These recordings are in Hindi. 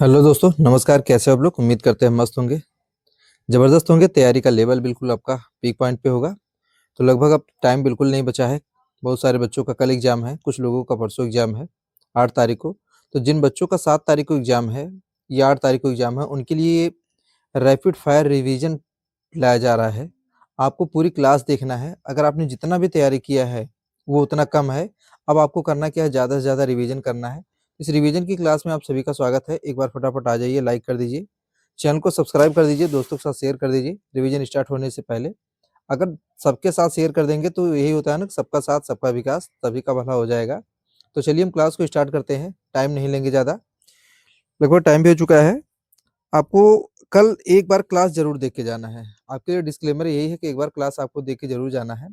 हेलो दोस्तों, नमस्कार। कैसे हो आप लोग? उम्मीद करते हैं मस्त होंगे, ज़बरदस्त होंगे। तैयारी का लेवल बिल्कुल आपका पीक पॉइंट पे होगा। तो लगभग अब टाइम बिल्कुल नहीं बचा है। बहुत सारे बच्चों का कल एग्ज़ाम है, कुछ लोगों का परसों एग्ज़ाम है, 8 तारीख को। तो जिन बच्चों का 7 तारीख को एग्ज़ाम है या 8 तारीख को एग्ज़ाम है, उनके लिए रैपिड फायर रिवीजन लाया जा रहा है। आपको पूरी क्लास देखना है। अगर आपने जितना भी तैयारी किया है, वो उतना कम है। अब आपको करना क्या है, ज़्यादा से ज़्यादा रिवीजन करना है। इस रिवीजन की क्लास में आप सभी का स्वागत है। एक बार फटाफट आ जाइए, लाइक कर दीजिए, चैनल को सब्सक्राइब कर दीजिए, दोस्तों के साथ शेयर कर दीजिए रिवीजन स्टार्ट होने से पहले। अगर सबके साथ शेयर कर देंगे तो यही होता है ना, कि सबका साथ सबका विकास, सभी का भला हो जाएगा। तो चलिए हम क्लास को स्टार्ट करते हैं, टाइम नहीं लेंगे ज़्यादा। लगभग टाइम भी हो चुका है। आपको कल एक बार क्लास ज़रूर देख के जाना है। आपके लिए डिस्क्लेमर यही है कि एक बार क्लास आपको देख के ज़रूर जाना है,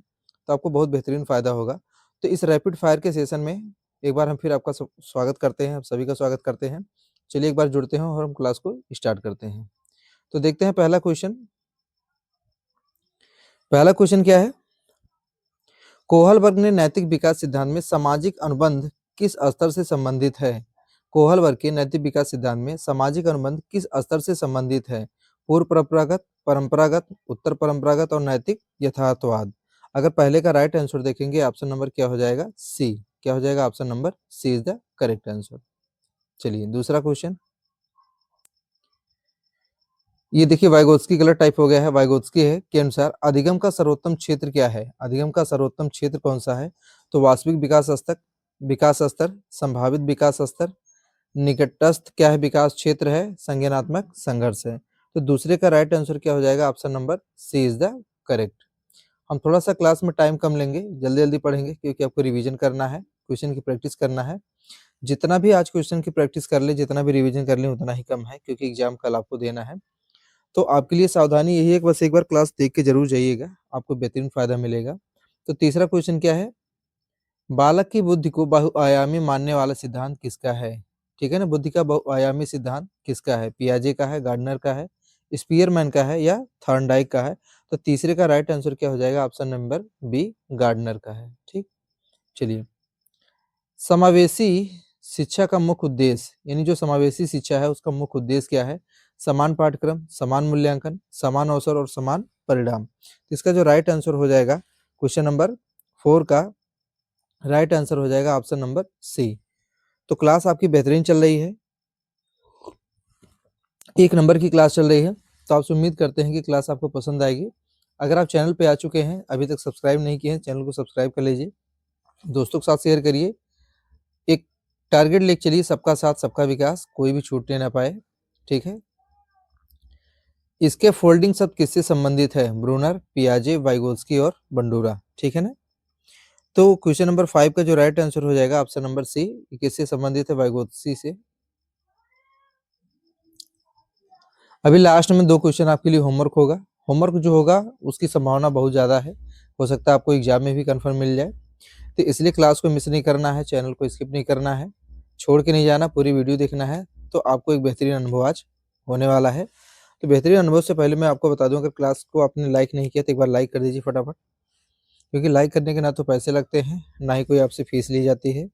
तो आपको बहुत बेहतरीन फ़ायदा होगा। तो इस रैपिड फायर के सेशन में एक बार हम फिर आपका स्वागत करते हैं, आप सभी का स्वागत करते हैं। चलिए एक बार जुड़ते हैं और हम क्लास को स्टार्ट करते हैं। तो देखते हैं पहला क्वेश्चन। पहला क्वेश्चन क्या है? कोहलबर्ग ने नैतिक विकास सिद्धांत में सामाजिक अनुबंध किस स्तर से संबंधित है? कोहलबर्ग के नैतिक विकास सिद्धांत में सामाजिक अनुबंध किस स्तर से संबंधित है? पूर्व परंपरागत, परंपरागत, उत्तर परंपरागत और नैतिक यथार्थवाद। अगर पहले का राइट आंसर देखेंगे, ऑप्शन नंबर क्या हो जाएगा? सी। क्या हो जाएगा? Option number C is the correct answer. चलिए दूसरा क्वेश्चन। ये देखिए, वाइगोत्स्की गलत टाइप हो गया है। वाइगोत्स्की है के अनुसार अधिगम का सर्वोत्तम क्षेत्र क्या है? अधिगम का सर्वोत्तम क्षेत्र कौन सा है? तो वास्तविक विकास स्तर, संभावित विकास स्तर, निकटस्थ क्या है विकास क्षेत्र है, संज्ञानात्मक संघर्ष है। तो दूसरे का राइट आंसर क्या हो जाएगा? Option number C is the correct. हम थोड़ा सा क्लास में टाइम कम लेंगे, जल्दी जल्दी पढ़ेंगे, क्योंकि आपको रिवीजन करना है, क्वेश्चन की प्रैक्टिस करना है। जितना भी आज क्वेश्चन की प्रैक्टिस कर ले, जितना भी रिवीजन कर ले, उतना ही कम है, क्योंकि एग्जाम कल आपको देना है। तो आपके लिए सावधानी यही है कि बस एक बार क्लास देख के जरूर जाइएगा, आपको बेहतरीन फायदा मिलेगा। तो तीसरा क्वेश्चन क्या है? बालक की बुद्धि को बहुआयामी मानने वाला सिद्धांत किसका है? ठीक है ना, बुद्धि का बहुआयामी सिद्धांत किसका है? पियाजे का है, गार्डनर का है, स्पीयरमैन का है या थॉर्नडाइक का है? तो तीसरे का राइट आंसर क्या हो जाएगा? ऑप्शन नंबर बी, गार्डनर का है। ठीक। चलिए, समावेशी शिक्षा का मुख्य उद्देश्य, यानी जो समावेशी शिक्षा है उसका मुख्य उद्देश्य क्या है? समान पाठ्यक्रम, समान मूल्यांकन, समान अवसर और समान परिणाम। तो इसका जो राइट आंसर हो जाएगा, क्वेश्चन नंबर 4 का राइट आंसर हो जाएगा ऑप्शन नंबर सी। तो क्लास आपकी बेहतरीन चल रही है, एक नंबर की क्लास चल रही है। तो आपसे उम्मीद करते हैं कि क्लास आपको पसंद आएगी। अगर आप चैनल पे आ चुके हैं, अभी तक सब्सक्राइब नहीं किए हैं, चैनल को सब्सक्राइब कर लीजिए, दोस्तों के साथ शेयर करिए। एक टारगेट लेके चलिए, सबका साथ सबका विकास, कोई भी छूटने ना पाए। ठीक है। इसके फोल्डिंग शब्द किससे संबंधित है? ब्रूनर, पियाजे, वाइगोत्स्की और बंडूरा। ठीक है ना। तो क्वेश्चन नंबर 5 का जो राइट आंसर हो जाएगा ऑप्शन नंबर सी, किससे संबंधित है? वाइगोत्स्की से। अभी लास्ट में 2 क्वेश्चन आपके लिए होमवर्क होगा। होमवर्क जो होगा उसकी संभावना बहुत ज़्यादा है, हो सकता है आपको एग्जाम में भी कंफर्म मिल जाए। तो इसलिए क्लास को मिस नहीं करना है, चैनल को स्किप नहीं करना है, छोड़ के नहीं जाना, पूरी वीडियो देखना है। तो आपको एक बेहतरीन अनुभव आज होने वाला है। तो बेहतरीन अनुभव से पहले मैं आपको बता दूं, अगर क्लास को आपने लाइक नहीं किया तो एक बार लाइक कर दीजिए फटाफट, क्योंकि लाइक करने के ना तो पैसे लगते हैं, ना ही कोई आपसे फीस ली जाती है।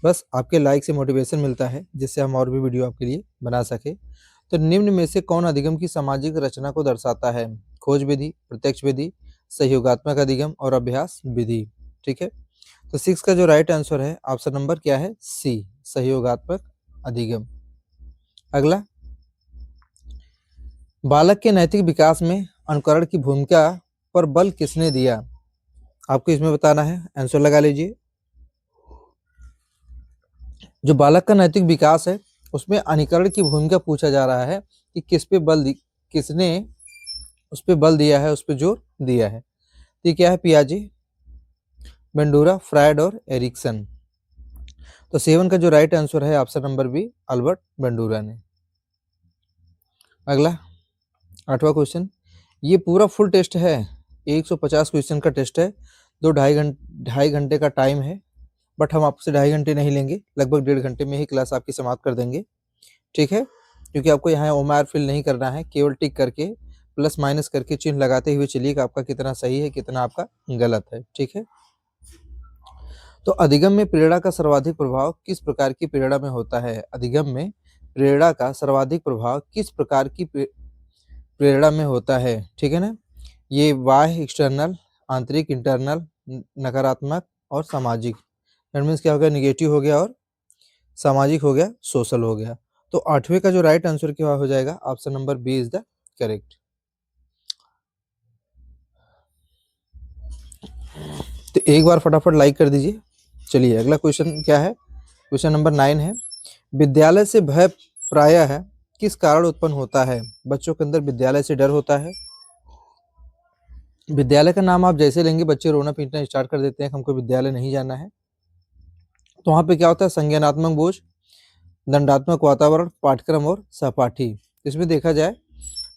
बस आपके लाइक से मोटिवेशन मिलता है, जिससे हम और भी वीडियो आपके लिए बना सके। तो निम्न में से कौन अधिगम की सामाजिक रचना को दर्शाता है? खोज विधि, प्रत्यक्ष विधि, सहयोगात्मक अधिगम और अभ्यास विधि। ठीक है। तो 6 का जो राइट आंसर है ऑप्शन नंबर क्या है? सी, सहयोगात्मक अधिगम। अगला, बालक के नैतिक विकास में अनुकरण की भूमिका पर बल किसने दिया? आपको इसमें बताना है, आंसर लगा लीजिए। जो बालक का नैतिक विकास है, उसमें अनुकरण की भूमिका पूछा जा रहा है कि किसने उस पर बल दिया है, उस पर जोर दिया है। तो ये क्या है? पियाजे, बंडूरा, फ्रायड और एरिक्सन। तो 7 का जो राइट आंसर है option number B, Albert Bandura ने। अगला 8वां क्वेश्चन। ये पूरा फुल टेस्ट है, 150 क्वेश्चन का टेस्ट है, 2 ढाई घंटे का टाइम है। बट हम आपसे 2.5 घंटे नहीं लेंगे, लगभग 1.5 घंटे में ही क्लास आपकी समाप्त कर देंगे। ठीक है। क्योंकि आपको यहाँ ओमार फिल नहीं करना है, केवल टिक करके प्लस माइनस करके चिन्ह लगाते हुए चलिए कि आपका कितना सही है, कितना आपका गलत है। ठीक है। तो अधिगम में प्रेरणा का सर्वाधिक प्रभाव किस प्रकार की प्रेरणा में होता है? अधिगम में प्रेरणा का सर्वाधिक प्रभाव किस प्रकार की प्रेरणा में होता है? ठीक है ना? ये बाह्य एक्सटर्नल, आंतरिक इंटरनल, नकारात्मक और सामाजिक। दैट मीन्स क्या हो गया? निगेटिव हो गया और सामाजिक हो गया, सोशल हो गया। तो 8वें का जो राइट आंसर क्या हो जाएगा? Option number B is the correct. तो एक बार फटाफट लाइक कर दीजिए। चलिए अगला क्वेश्चन क्या है? क्वेश्चन नंबर 9 है, विद्यालय से भय प्रायः है किस कारण उत्पन्न होता है? बच्चों के अंदर विद्यालय से डर होता है। विद्यालय का नाम आप जैसे लेंगे बच्चे रोना पीटना स्टार्ट कर देते हैं कि हमको विद्यालय नहीं जाना है। तो वहाँ पे क्या होता है? संज्ञानात्मक बोझ, दंडात्मक वातावरण, पाठ्यक्रम और सहपाठी। इसमें देखा जाए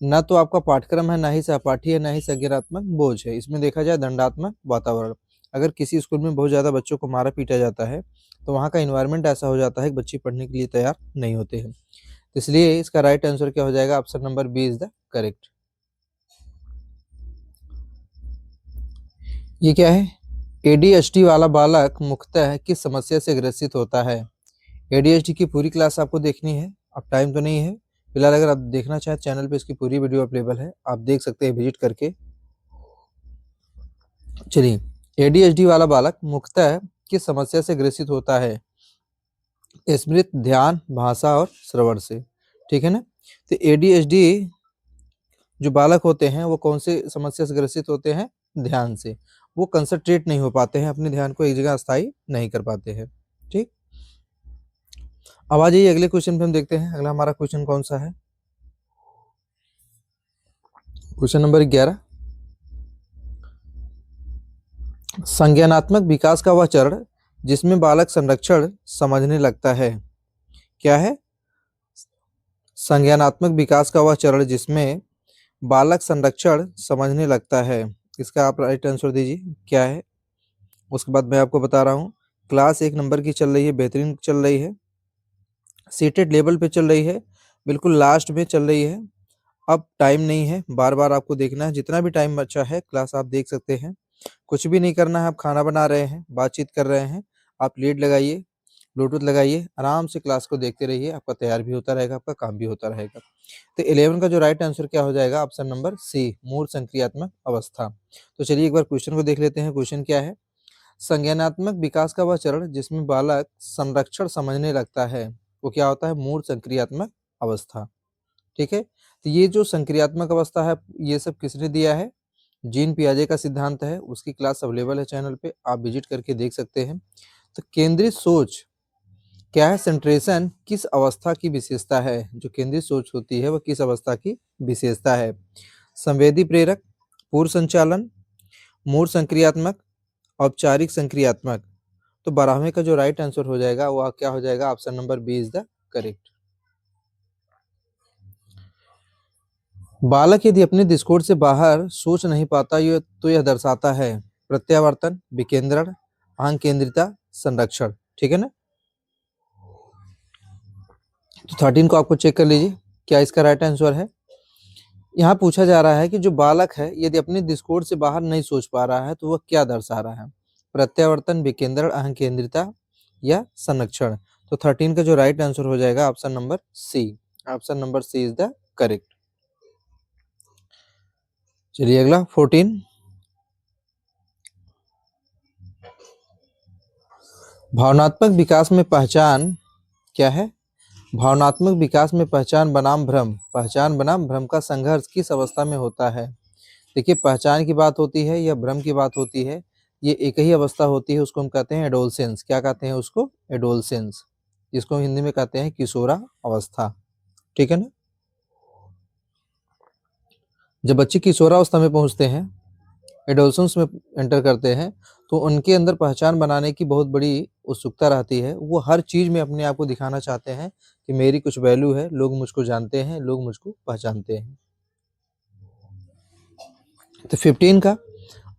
ना तो आपका पाठ्यक्रम है, ना ही सहपाठी है, ना ही संज्ञानात्मक बोझ है। इसमें देखा जाए दंडात्मक वातावरण। अगर किसी स्कूल में बहुत ज़्यादा बच्चों को मारा पीटा जाता है तो वहाँ का इन्वायरमेंट ऐसा हो जाता है कि बच्चे पढ़ने के लिए तैयार नहीं होते हैं। इसलिए इसका राइट आंसर क्या हो जाएगा? Option number B is the correct. ये क्या है? एडीएचडी वाला बालक मुख्यतः किस समस्या से ग्रसित होता है? एडीएचडी की पूरी क्लास आपको देखनी है। अब टाइम तो नहीं है फिलहाल, अगर आप देखना चाहें चैनल पे इसकी पूरी वीडियो अवेलेबल है, आप देख सकते हैं विजिट करके। चलिए, एडीएचडी वाला बालक मुख्यतः किस समस्या से ग्रसित होता है? स्मृति, ध्यान, भाषा और श्रवण से। ठीक है ना? तो एडीएचडी जो बालक होते हैं वो कौन से समस्या से ग्रसित होते हैं? ध्यान से। वो कंसंट्रेट नहीं हो पाते हैं, अपने ध्यान को एक जगह स्थायी नहीं कर पाते हैं। ठीक, अब आ जाइए अगले क्वेश्चन पे हम देखते हैं अगला हमारा क्वेश्चन कौन सा है। क्वेश्चन नंबर 11, संज्ञानात्मक विकास का वह चरण जिसमें बालक संरक्षण समझने लगता है, क्या है? संज्ञानात्मक विकास का वह चरण जिसमें बालक संरक्षण समझने लगता है। इसका आप राइट आंसर दीजिए, क्या है? उसके बाद मैं आपको बता रहा हूँ। क्लास 1 नंबर की चल रही है, बेहतरीन चल रही है, सीटेड लेवल पे चल रही है, बिल्कुल लास्ट में चल रही है। अब टाइम नहीं है, बार बार आपको देखना है, जितना भी टाइम बचा है क्लास आप देख सकते हैं। कुछ भी नहीं करना है, आप खाना बना रहे हैं, बातचीत कर रहे हैं, आप लीड लगाइए, ब्लूटूथ लगाइए, आराम से क्लास को देखते रहिए, आपका तैयार भी होता रहेगा, आपका काम भी होता रहेगा। तो 11 का जो राइट आंसर क्या हो जाएगा? ऑप्शन नंबर सी, मूल संक्रियात्मक अवस्था। तो चलिए एक बार क्वेश्चन को देख लेते हैं। क्वेश्चन क्या है? संज्ञानात्मक विकास का वह चरण जिसमें बालक संरक्षण समझने लगता है, वो क्या होता है? मूल संक्रियात्मक अवस्था। ठीक है, तो ये जो संक्रियात्मक अवस्था है ये सब किसने दिया है? जीन पियाजे का सिद्धांत है, उसकी क्लास अवेलेबल है चैनल पे, आप विजिट करके देख सकते हैं। तो केंद्रित सोच क्या है? सेंट्रेशन किस अवस्था की विशेषता है? जो केंद्रित सोच होती है वह किस अवस्था की विशेषता है? संवेदी प्रेरक, पूर्व संचालन, मूल संक्रियात्मक, औपचारिक संक्रियात्मक। तो 12वें का जो राइट आंसर हो जाएगा वह क्या हो जाएगा? Option number B is the correct. बालक यदि अपने दृष्टिकोण से बाहर सोच नहीं पाता तो यह दर्शाता है प्रत्यावर्तन, विकेंद्रण, अहं केंद्रिता, संरक्षण। ठीक है ना? तो 13 को आपको चेक कर लीजिए, क्या इसका राइट आंसर है? यहाँ पूछा जा रहा है कि जो बालक है यदि अपने दृष्टिकोण से बाहर नहीं सोच पा रहा है तो वह क्या दर्शा रहा है? प्रत्यावर्तन, विकेंद्रण, अहं केंद्रिता या संरक्षण। तो 13 का जो राइट आंसर हो जाएगा option number C. Option number C is the correct. चलिए अगला 14, भावनात्मक विकास में पहचान क्या है? भावनात्मक विकास में पहचान बनाम भ्रम, पहचान बनाम भ्रम का संघर्ष किस अवस्था में होता है? देखिए, पहचान की बात होती है या भ्रम की बात होती है, ये एक ही अवस्था होती है, उसको हम कहते हैं एडोलसेंस। क्या कहते हैं उसको? एडोलसेंस, जिसको हम हिंदी में कहते हैं किशोरा अवस्था। ठीक है ना? जब बच्चे किशोरावस्था में पहुंचते हैं, एडोलसेंस में एंटर करते हैं, तो उनके अंदर पहचान बनाने की बहुत बड़ी उत्सुकता रहती है। वो हर चीज में अपने आप को दिखाना चाहते हैं कि मेरी कुछ वैल्यू है, लोग मुझको जानते हैं, लोग मुझको पहचानते हैं। तो 15 का,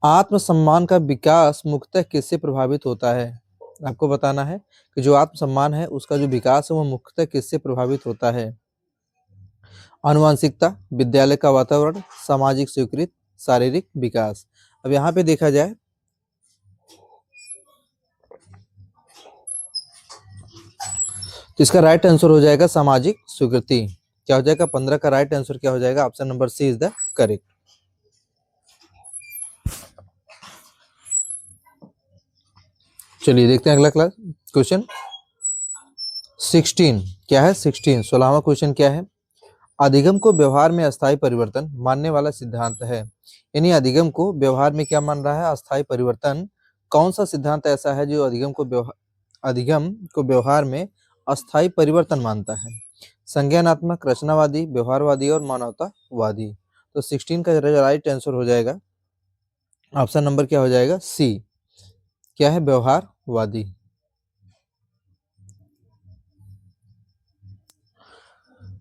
आत्मसम्मान का विकास मुख्यतः किससे प्रभावित होता है? आपको बताना है कि जो आत्मसम्मान है उसका जो विकास है वो मुख्यतः किससे प्रभावित होता है? आनुवंशिकता, विद्यालय का वातावरण, सामाजिक स्वीकृति, शारीरिक विकास। अब यहाँ पे देखा जाए तो इसका राइट आंसर हो जाएगा सामाजिक स्वीकृति। क्या हो जाएगा 15 का राइट आंसर क्या हो जाएगा? Option number C is the correct. चलिए देखते हैं अगला क्लास क्वेश्चन 16 क्या है? 16वां क्वेश्चन क्या है? अधिगम को व्यवहार में अस्थायी परिवर्तन मानने वाला सिद्धांत है। यानी अधिगम को व्यवहार में क्या मान रहा है? अस्थायी परिवर्तन। कौन सा सिद्धांत ऐसा है जो अधिगम को व्यवहार में अस्थायी परिवर्तन मानता है? संज्ञानात्मक, रचनावादी, व्यवहारवादी और मानवतावादी। तो 16 का राइट आंसर हो जाएगा ऑप्शन नंबर क्या हो जाएगा? सी। क्या है? व्यवहारवादी।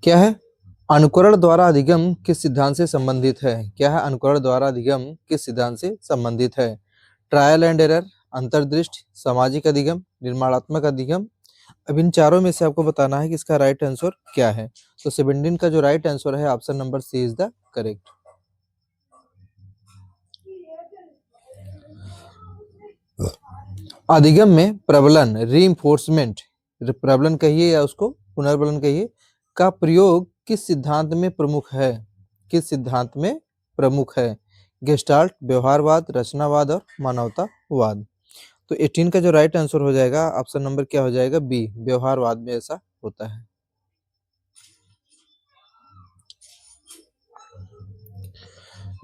क्या है? अनुकरण द्वारा अधिगम किस सिद्धांत से संबंधित है? क्या है? अनुकरण द्वारा अधिगम किस सिद्धांत से संबंधित है? ट्रायल एंड एरर, अंतर्दृष्टि, सामाजिक अधिगम, निर्माणात्मक अधिगम। अब इन चारों में से आपको बताना है कि इसका राइट आंसर क्या है। तो 17 का जो राइट आंसर है option number C is the correct. अधिगम में प्रबलन, रीइंफोर्समेंट, प्रबलन कहिए या उसको पुनर्बलन कहिए, का प्रयोग किस सिद्धांत में प्रमुख है? किस सिद्धांत में प्रमुख है? गेस्टाल्ट, व्यवहारवाद, रचनावाद और मानवतावाद। तो 18 का जो राइट आंसर हो जाएगा ऑप्शन नंबर क्या हो जाएगा? बी, व्यवहारवाद में ऐसा होता है।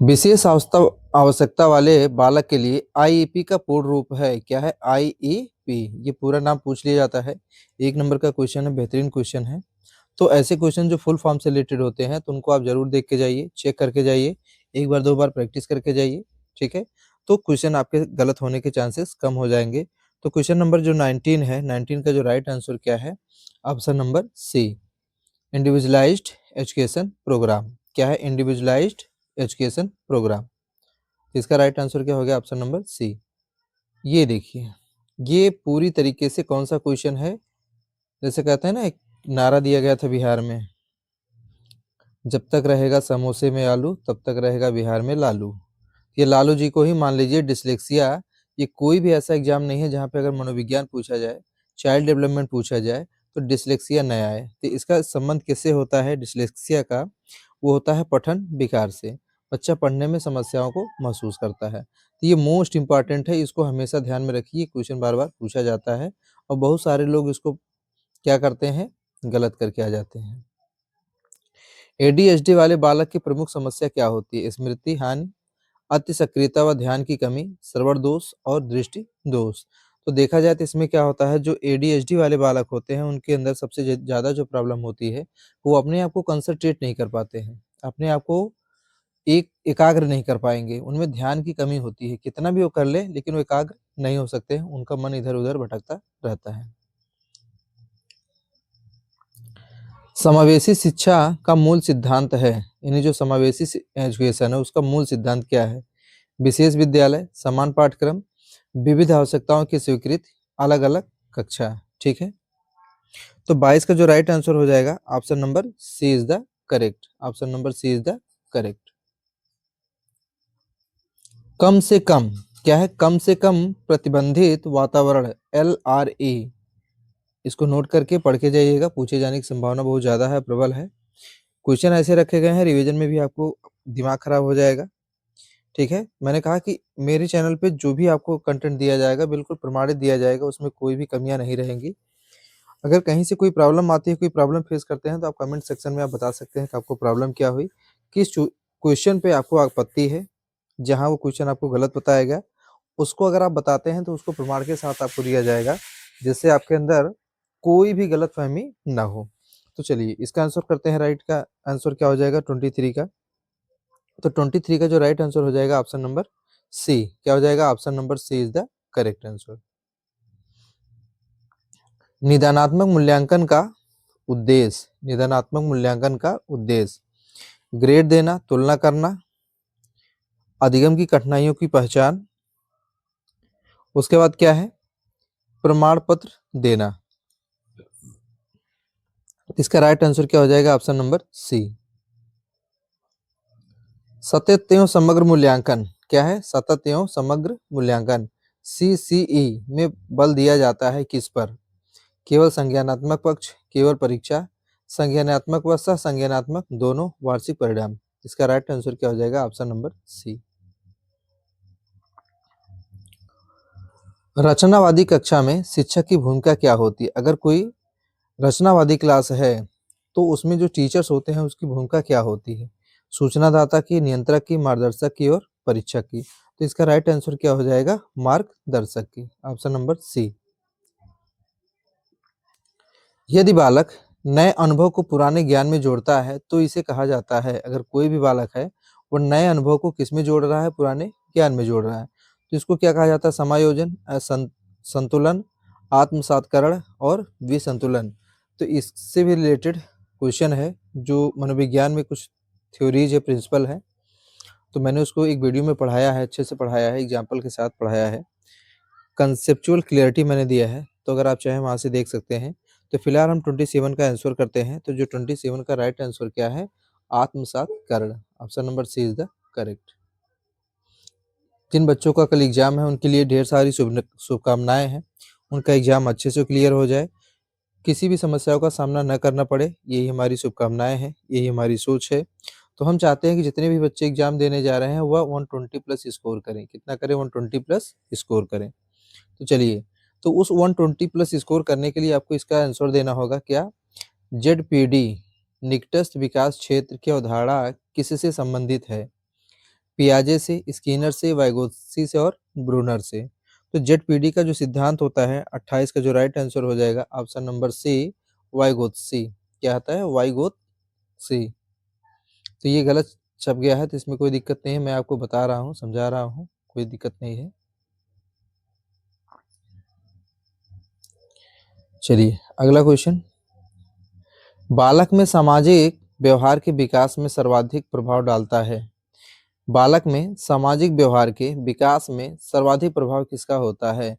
विशेष आवश्यकता वाले बालक के लिए आईईपी का पूर्ण रूप है। क्या है? आईईपी, ये पूरा नाम पूछ लिया जाता है। 1 नंबर का क्वेश्चन है, बेहतरीन क्वेश्चन है। तो ऐसे क्वेश्चन जो फुल फॉर्म से रिलेटेड होते हैं तो उनको आप जरूर देख के जाइए, चेक करके जाइए, एक बार 2 बार प्रैक्टिस करके जाइए, ठीक है? तो क्वेश्चन आपके गलत होने के चांसेस कम हो जाएंगे। तो क्वेश्चन नंबर जो 19 है, 19 का जो राइट आंसर क्या है? Option number C, individualized education program. क्या है? Individualized education program. इसका राइट आंसर क्या हो गया? Option number C. ये देखिए, ये पूरी तरीके से कौन सा क्वेश्चन है? जैसे कहते हैं ना, एक नारा दिया गया था बिहार में, जब तक रहेगा समोसे में आलू तब तक रहेगा बिहार में लालू। ये लालू जी को ही मान लीजिए। डिसलेक्सिया, ये कोई भी ऐसा एग्जाम नहीं है जहाँ पे अगर मनोविज्ञान पूछा जाए, चाइल्ड डेवलपमेंट पूछा जाए तो डिसलेक्सिया नया है। तो इसका संबंध किससे होता है? डिसलेक्सिया का वो होता है पठन विकार से। बच्चा पढ़ने में समस्याओं को महसूस करता है। तो ये मोस्ट इंपॉर्टेंट है, इसको हमेशा ध्यान में रखिए। क्वेश्चन बार बार पूछा जाता है और बहुत सारे लोग इसको क्या करते हैं? गलत करके आ जाते हैं। एडीएचडी वाले बालक की प्रमुख समस्या क्या होती है? स्मृति हानि, अति सक्रियता व ध्यान की कमी, श्रवण दोष और दृष्टि दोष। तो देखा जाए तो इसमें क्या होता है, जो एडीएचडी वाले बालक होते हैं उनके अंदर सबसे ज़्यादा जो प्रॉब्लम होती है, वो अपने आप को कंसंट्रेट नहीं कर पाते हैं, अपने आप को एकाग्र नहीं कर पाएंगे, उनमें ध्यान की कमी होती है। कितना भी वो कर ले लेकिन वो एकाग्र नहीं हो सकते हैं, उनका मन इधर-उधर भटकता रहता है। समावेशी शिक्षा का मूल सिद्धांत है, यानी जो समावेशी एजुकेशन है उसका मूल सिद्धांत क्या है? विशेष विद्यालय, समान पाठ्यक्रम, विविध आवश्यकताओं की स्वीकृति, अलग अलग कक्षा। ठीक है, तो 22 का जो राइट आंसर हो जाएगा option number C is the correct. Option number C is the correct. कम से कम, क्या है? कम से कम प्रतिबंधित वातावरण, LRE, इसको नोट करके पढ़ के जाइएगा, पूछे जाने की संभावना बहुत ज्यादा है, प्रबल है। क्वेश्चन ऐसे रखे गए हैं, रिवीजन में भी आपको दिमाग खराब हो जाएगा। ठीक है, मैंने कहा कि मेरे चैनल पे जो भी आपको कंटेंट दिया जाएगा बिल्कुल प्रमाणित दिया जाएगा, उसमें कोई भी कमियां नहीं रहेंगी। अगर कहीं से कोई प्रॉब्लम आती है, कोई प्रॉब्लम फेस करते हैं तो आप कमेंट सेक्शन में आप बता सकते हैं कि आपको प्रॉब्लम क्या हुई, किस क्वेश्चन पे आपको आपत्ति है। जहां वो क्वेश्चन आपको गलत बताया गया उसको अगर आप बताते हैं तो उसको प्रमाण के साथ आपको दिया जाएगा, जिससे आपके अंदर कोई भी गलतफहमी ना हो। तो चलिए इसका आंसर करते हैं। राइट का आंसर क्या हो जाएगा 23 का? तो 23 का जो राइट आंसर हो जाएगा ऑप्शन नंबर सी। क्या हो जाएगा? Option number C is the correct answer. निदानात्मक मूल्यांकन का उद्देश्य, निदानात्मक मूल्यांकन का उद्देश्य ग्रेड देना, तुलना करना, अधिगम की कठिनाइयों की पहचान, उसके बाद क्या है? प्रमाण पत्र देना। इसका राइट आंसर क्या हो जाएगा? Option number C. सतत एवं समग्र मूल्यांकन, क्या है? सतत एवं समग्र मूल्यांकन, CCE में बल दिया जाता है किस पर? केवल संज्ञानात्मक पक्ष, केवल परीक्षा, संज्ञानात्मक व संज्ञानात्मक दोनों, वार्षिक परिणाम। इसका राइट आंसर क्या हो जाएगा? ऑप्शन नंबर सी। रचनावादी कक्षा में शिक्षक की भूमिका क्या होती है? अगर कोई रचनावादी क्लास है तो उसमें जो टीचर्स होते हैं उसकी भूमिका क्या होती है? सूचनादाता की, नियंत्रक की, मार्गदर्शक की और परीक्षक की। तो इसका राइट आंसर क्या हो जाएगा? मार्गदर्शक की, ऑप्शन नंबर सी। यदि बालक नए अनुभव को पुराने ज्ञान में जोड़ता है तो इसे कहा जाता है, अगर कोई भी बालक है वो नए अनुभव को किस में जोड़ रहा है? पुराने ज्ञान में जोड़ रहा है, तो इसको क्या कहा जाता है? समायोजन, संतुलन, आत्मसातकरण और विसंतुलन। तो इससे भी रिलेटेड क्वेश्चन है जो मनोविज्ञान में कुछ थ्योरीज है, प्रिंसिपल है, तो मैंने उसको एक वीडियो में पढ़ाया है, अच्छे से पढ़ाया है, एग्जाम्पल के साथ पढ़ाया है, कंसेप्चुअल क्लियरिटी मैंने दिया है, तो अगर आप चाहें वहाँ से देख सकते हैं। तो फिलहाल हम 27 का आंसर करते हैं, तो जो 27 का राइट आंसर क्या है? आत्मसातकरण, option number C is the correct. जिन बच्चों का कल एग्जाम है उनके लिए ढेर सारी शुभकामनाएं हैं, उनका एग्जाम अच्छे से क्लियर हो जाए, किसी भी समस्याओं का सामना न करना पड़े, यही हमारी शुभकामनाएं हैं, यही हमारी सोच है। तो हम चाहते हैं कि जितने भी बच्चे एग्जाम देने जा रहे हैं वह 120 प्लस स्कोर करें। कितना करें? 120 प्लस स्कोर करें। तो चलिए, तो उस 120 प्लस स्कोर करने के लिए आपको इसका आंसर देना होगा क्या? जेडपीडी निकटस्थ विकास क्षेत्र की अवधारणा किससे संबंधित है? पियाजे से, स्किनर से, वाइगोत्स्की से और ब्रूनर से। तो जेडपीडी का जो सिद्धांत होता है 28 का जो राइट आंसर हो जाएगा ऑप्शन नंबर सी, वाइगोत्स्की। क्या आता है? वाइगोत्स्की। तो ये गलत छप गया है, तो इसमें कोई दिक्कत नहीं है, मैं आपको बता रहा हूँ, समझा रहा हूँ, कोई दिक्कत नहीं है। चलिए अगला क्वेश्चन। बालक में सामाजिक व्यवहार के विकास में सर्वाधिक प्रभाव डालता है। बालक में सामाजिक व्यवहार के विकास में सर्वाधिक प्रभाव किसका होता है?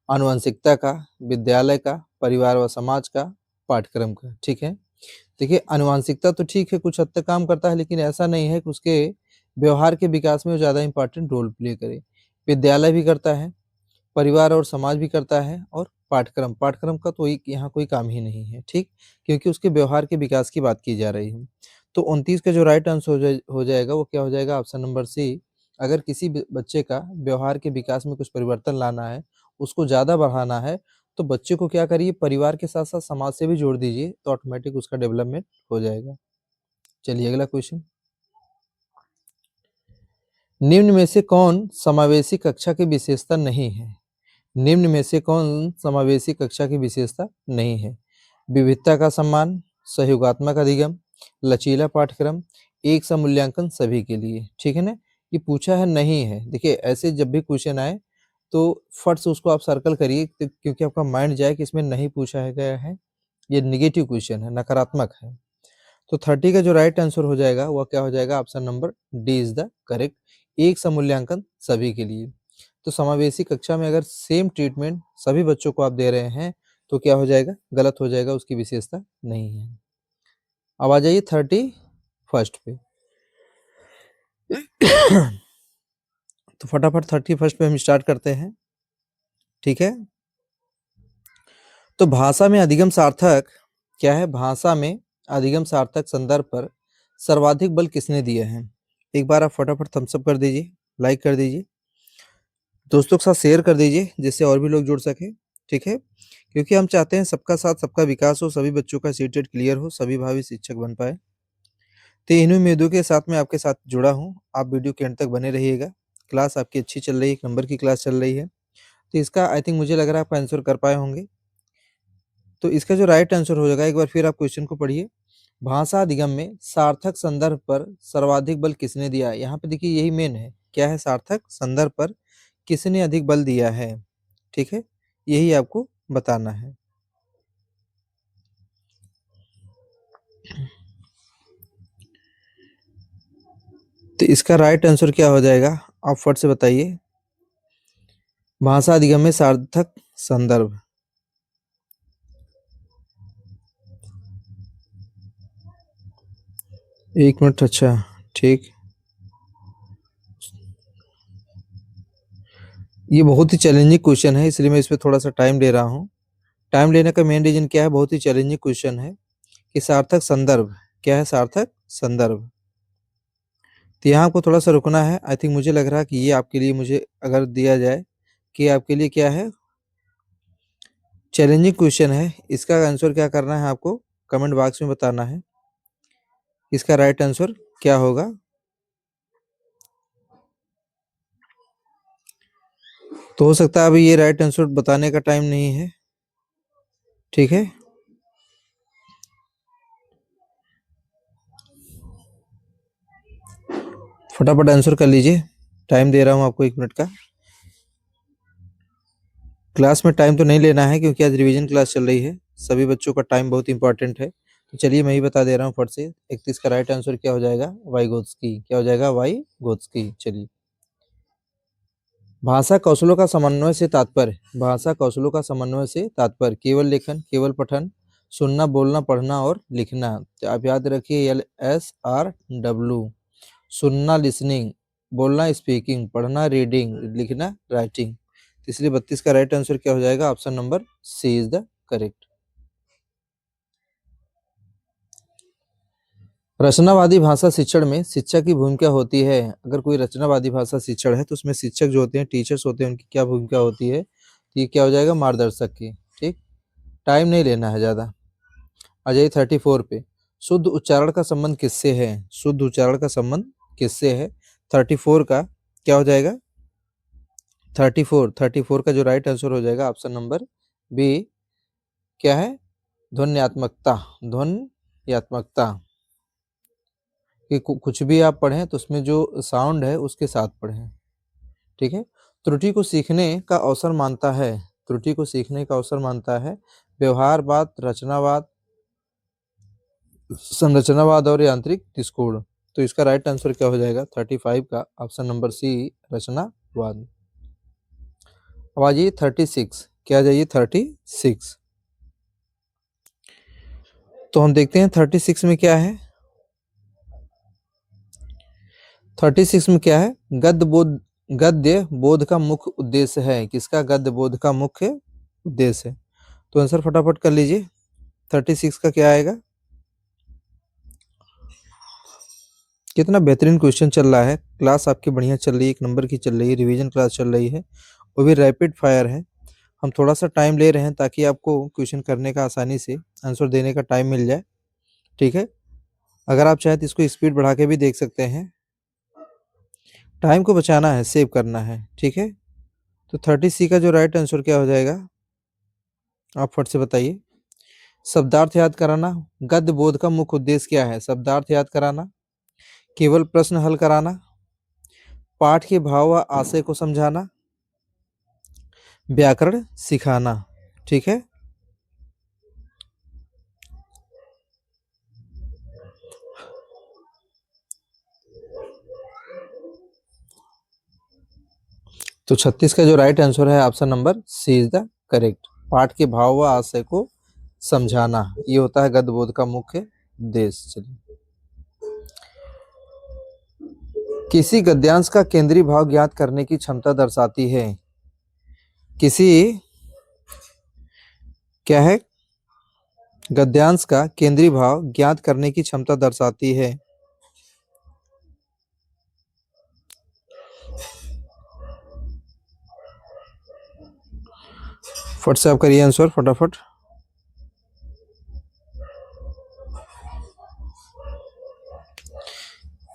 आनुवंशिकता का, विद्यालय का, परिवार व समाज का, पाठ्यक्रम का। ठीक है, देखिए आनुवंशिकता तो ठीक है, कुछ हद तक काम करता है, लेकिन ऐसा नहीं है कि उसके व्यवहार के विकास में वो ज़्यादा इंपॉर्टेंट रोल प्ले करे। विद्यालय भी करता है, परिवार और समाज भी करता है, और पाठ्यक्रम पाठ्यक्रम का तो यहाँ कोई काम ही नहीं है, ठीक, क्योंकि उसके व्यवहार के विकास की बात की जा रही है। तो 29 का जो राइट आंसर हो जाएगा वो क्या हो जाएगा? Option number C. अगर किसी बच्चे का व्यवहार के विकास में कुछ परिवर्तन लाना है, उसको ज़्यादा बढ़ाना है, तो बच्चे को क्या करिए? परिवार के साथ साथ समाज से भी जोड़ दीजिए, तो ऑटोमेटिक उसका डेवलपमेंट हो जाएगा। चलिए अगला क्वेश्चन। निम्न में से कौन समावेशी कक्षा की विशेषता नहीं है? निम्न में से कौन समावेशी कक्षा की विशेषता नहीं है? विविधता का सम्मान, सहयोगात्मक अधिगम, लचीला पाठ्यक्रम, एक सा मूल्यांकन सभी के लिए। ठीक है ना, ये पूछा है नहीं है। देखिए ऐसे जब भी क्वेश्चन आए तो फट से उसको आप सर्कल करिए, क्योंकि आपका माइंड जाए कि इसमें नहीं पूछा है गया है, ये निगेटिव क्वेश्चन है, नकारात्मक है। तो 30 का जो राइट आंसर हो जाएगा वह क्या हो जाएगा? Option number D is the correct, एक सा मूल्यांकन सभी के लिए। तो समावेशी कक्षा में अगर सेम ट्रीटमेंट सभी बच्चों को आप दे रहे हैं तो क्या हो जाएगा? गलत हो जाएगा, उसकी विशेषता नहीं है। अब आ जाइए 31 पे। तो फटाफट 31 पे हम स्टार्ट करते हैं, ठीक है। तो भाषा में अधिगम सार्थक क्या है? भाषा में अधिगम सार्थक संदर्भ पर सर्वाधिक बल किसने दिया है? एक बार आप फटाफट थम्स अप कर दीजिए, लाइक कर दीजिए, दोस्तों के साथ शेयर कर दीजिए, जिससे और भी लोग जुड़ सके, ठीक है। क्योंकि हम चाहते हैं सबका साथ सबका विकास हो, सभी बच्चों का सीटेट क्लियर हो, सभी भावी शिक्षक बन पाए। तो इन्हीं उम्मीदों के साथ मैं आपके साथ जुड़ा हूँ, आप वीडियो के अंत तक बने रहिएगा। क्लास आपकी अच्छी चल रही है, 1 नंबर की क्लास चल रही है। तो इसका आई थिंक मुझे लग रहा है आप आंसर कर पाए होंगे। तो इसका जो राइट आंसर हो जाएगा, एक बार फिर आप क्वेश्चन को पढ़िए। भाषा अधिगम में सार्थक संदर्भ पर सर्वाधिक बल किसने दिया? यहाँ पे देखिए यही मेन है, क्या है? सार्थक संदर्भ पर किसने अधिक बल दिया है, ठीक है, यही आपको बताना है। तो इसका राइट आंसर क्या हो जाएगा? आप फट से बताइए। भाषा अधिगम में सार्थक संदर्भ, एक मिनट, अच्छा ठीक। ये बहुत ही चैलेंजिंग क्वेश्चन है, इसलिए मैं इस पे थोड़ा सा टाइम ले रहा हूँ। टाइम लेने का मेन रीजन क्या है, बहुत ही चैलेंजिंग क्वेश्चन है कि सार्थक संदर्भ क्या है, सार्थक संदर्भ। तो यहाँ आपको थोड़ा सा रुकना है। आई थिंक मुझे लग रहा है कि ये आपके लिए, मुझे अगर दिया जाए कि आपके लिए क्या है, चैलेंजिंग क्वेश्चन है, इसका आंसर क्या करना है आपको कमेंट बॉक्स में बताना है, इसका राइट आंसर क्या होगा। तो हो सकता है अभी ये राइट आंसर बताने का टाइम नहीं है, ठीक है। फटाफट आंसर कर लीजिए, टाइम दे रहा हूँ आपको 1 मिनट का। क्लास में टाइम तो नहीं लेना है क्योंकि आज रिवीजन क्लास चल रही है, सभी बच्चों का टाइम बहुत इंपॉर्टेंट है। तो चलिए मैं ही बता दे रहा हूँ फट से। 31 का राइट आंसर क्या हो जाएगा, वाइगोत्स्की। क्या हो जाएगा, वाइगोत्स्की। चलिए, भाषा कौशलों का समन्वय से तात्पर्य, भाषा कौशलों का समन्वय से तात्पर्य केवल लेखन, केवल पठन, सुनना, बोलना, पढ़ना और लिखना। तो आप याद रखिए LSRW। सुनना लिसनिंग, बोलना स्पीकिंग, पढ़ना रीडिंग, लिखना राइटिंग। इसलिए 32 का राइट आंसर क्या हो जाएगा, option number C is the correct. रचनावादी भाषा शिक्षण में शिक्षक की भूमिका होती है। अगर कोई रचनावादी भाषा शिक्षण है तो उसमें शिक्षक जो होते हैं, टीचर्स होते हैं, उनकी क्या भूमिका होती है, तो ये क्या हो जाएगा, मार्गदर्शक की। ठीक, टाइम नहीं लेना है ज़्यादा। आ जाइए 34 पे। शुद्ध उच्चारण का संबंध किससे है, शुद्ध उच्चारण का संबंध किससे है। 34 का क्या हो जाएगा, 34 का जो राइट आंसर हो जाएगा ऑप्शन नंबर बी, क्या है, ध्वन्यात्मकता। ध्वन्यात्मकता कि कुछ भी आप पढ़ें तो उसमें जो साउंड है उसके साथ पढ़ें, ठीक है। त्रुटि को सीखने का अवसर मानता है, त्रुटि को सीखने का अवसर मानता है व्यवहारवाद, रचनावाद, संरचनावाद और यांत्रिक दृष्टिकोण। तो इसका राइट आंसर क्या हो जाएगा, 35 का ऑप्शन नंबर सी, रचनावाद। अब आ जाइए 36, क्या आ जाइए 36। तो हम देखते हैं 36 में क्या है। 36 में क्या है, गद्य बोध का मुख्य उद्देश्य है। किसका, गद्य बोध का मुख्य उद्देश्य है। तो आंसर फटाफट कर लीजिए, 36 का क्या आएगा। कितना बेहतरीन क्वेश्चन चल रहा है, क्लास आपकी बढ़िया चल रही है, 1 नंबर की चल रही है, रिवीजन क्लास चल रही है, वो भी रैपिड फायर है। हम थोड़ा सा टाइम ले रहे हैं ताकि आपको क्वेश्चन करने का आसानी से आंसर देने का टाइम मिल जाए, ठीक है। अगर आप चाहें तो इसको स्पीड बढ़ा के भी देख सकते हैं, टाइम को बचाना है, सेव करना है, ठीक है। तो 30C का जो राइट आंसर क्या हो जाएगा, आप फट से बताइए। शब्दार्थ याद कराना, गद्य बोध का मुख्य उद्देश्य क्या है, शब्दार्थ याद कराना, केवल प्रश्न हल कराना, पाठ के भाव व आशय को समझाना, व्याकरण सिखाना, ठीक है। तो 36 का जो राइट आंसर है option number C is the correct. पाठ के भाव व आशय को समझाना, ये होता है गद्य बोध का मुख्य उद्देश्य। चलिए, किसी गद्यांश का केंद्रीय भाव ज्ञात करने की क्षमता दर्शाती है। किसी, क्या है, गद्यांश का केंद्रीय भाव ज्ञात करने की क्षमता दर्शाती है। फट से आप करिए आंसर फटाफट।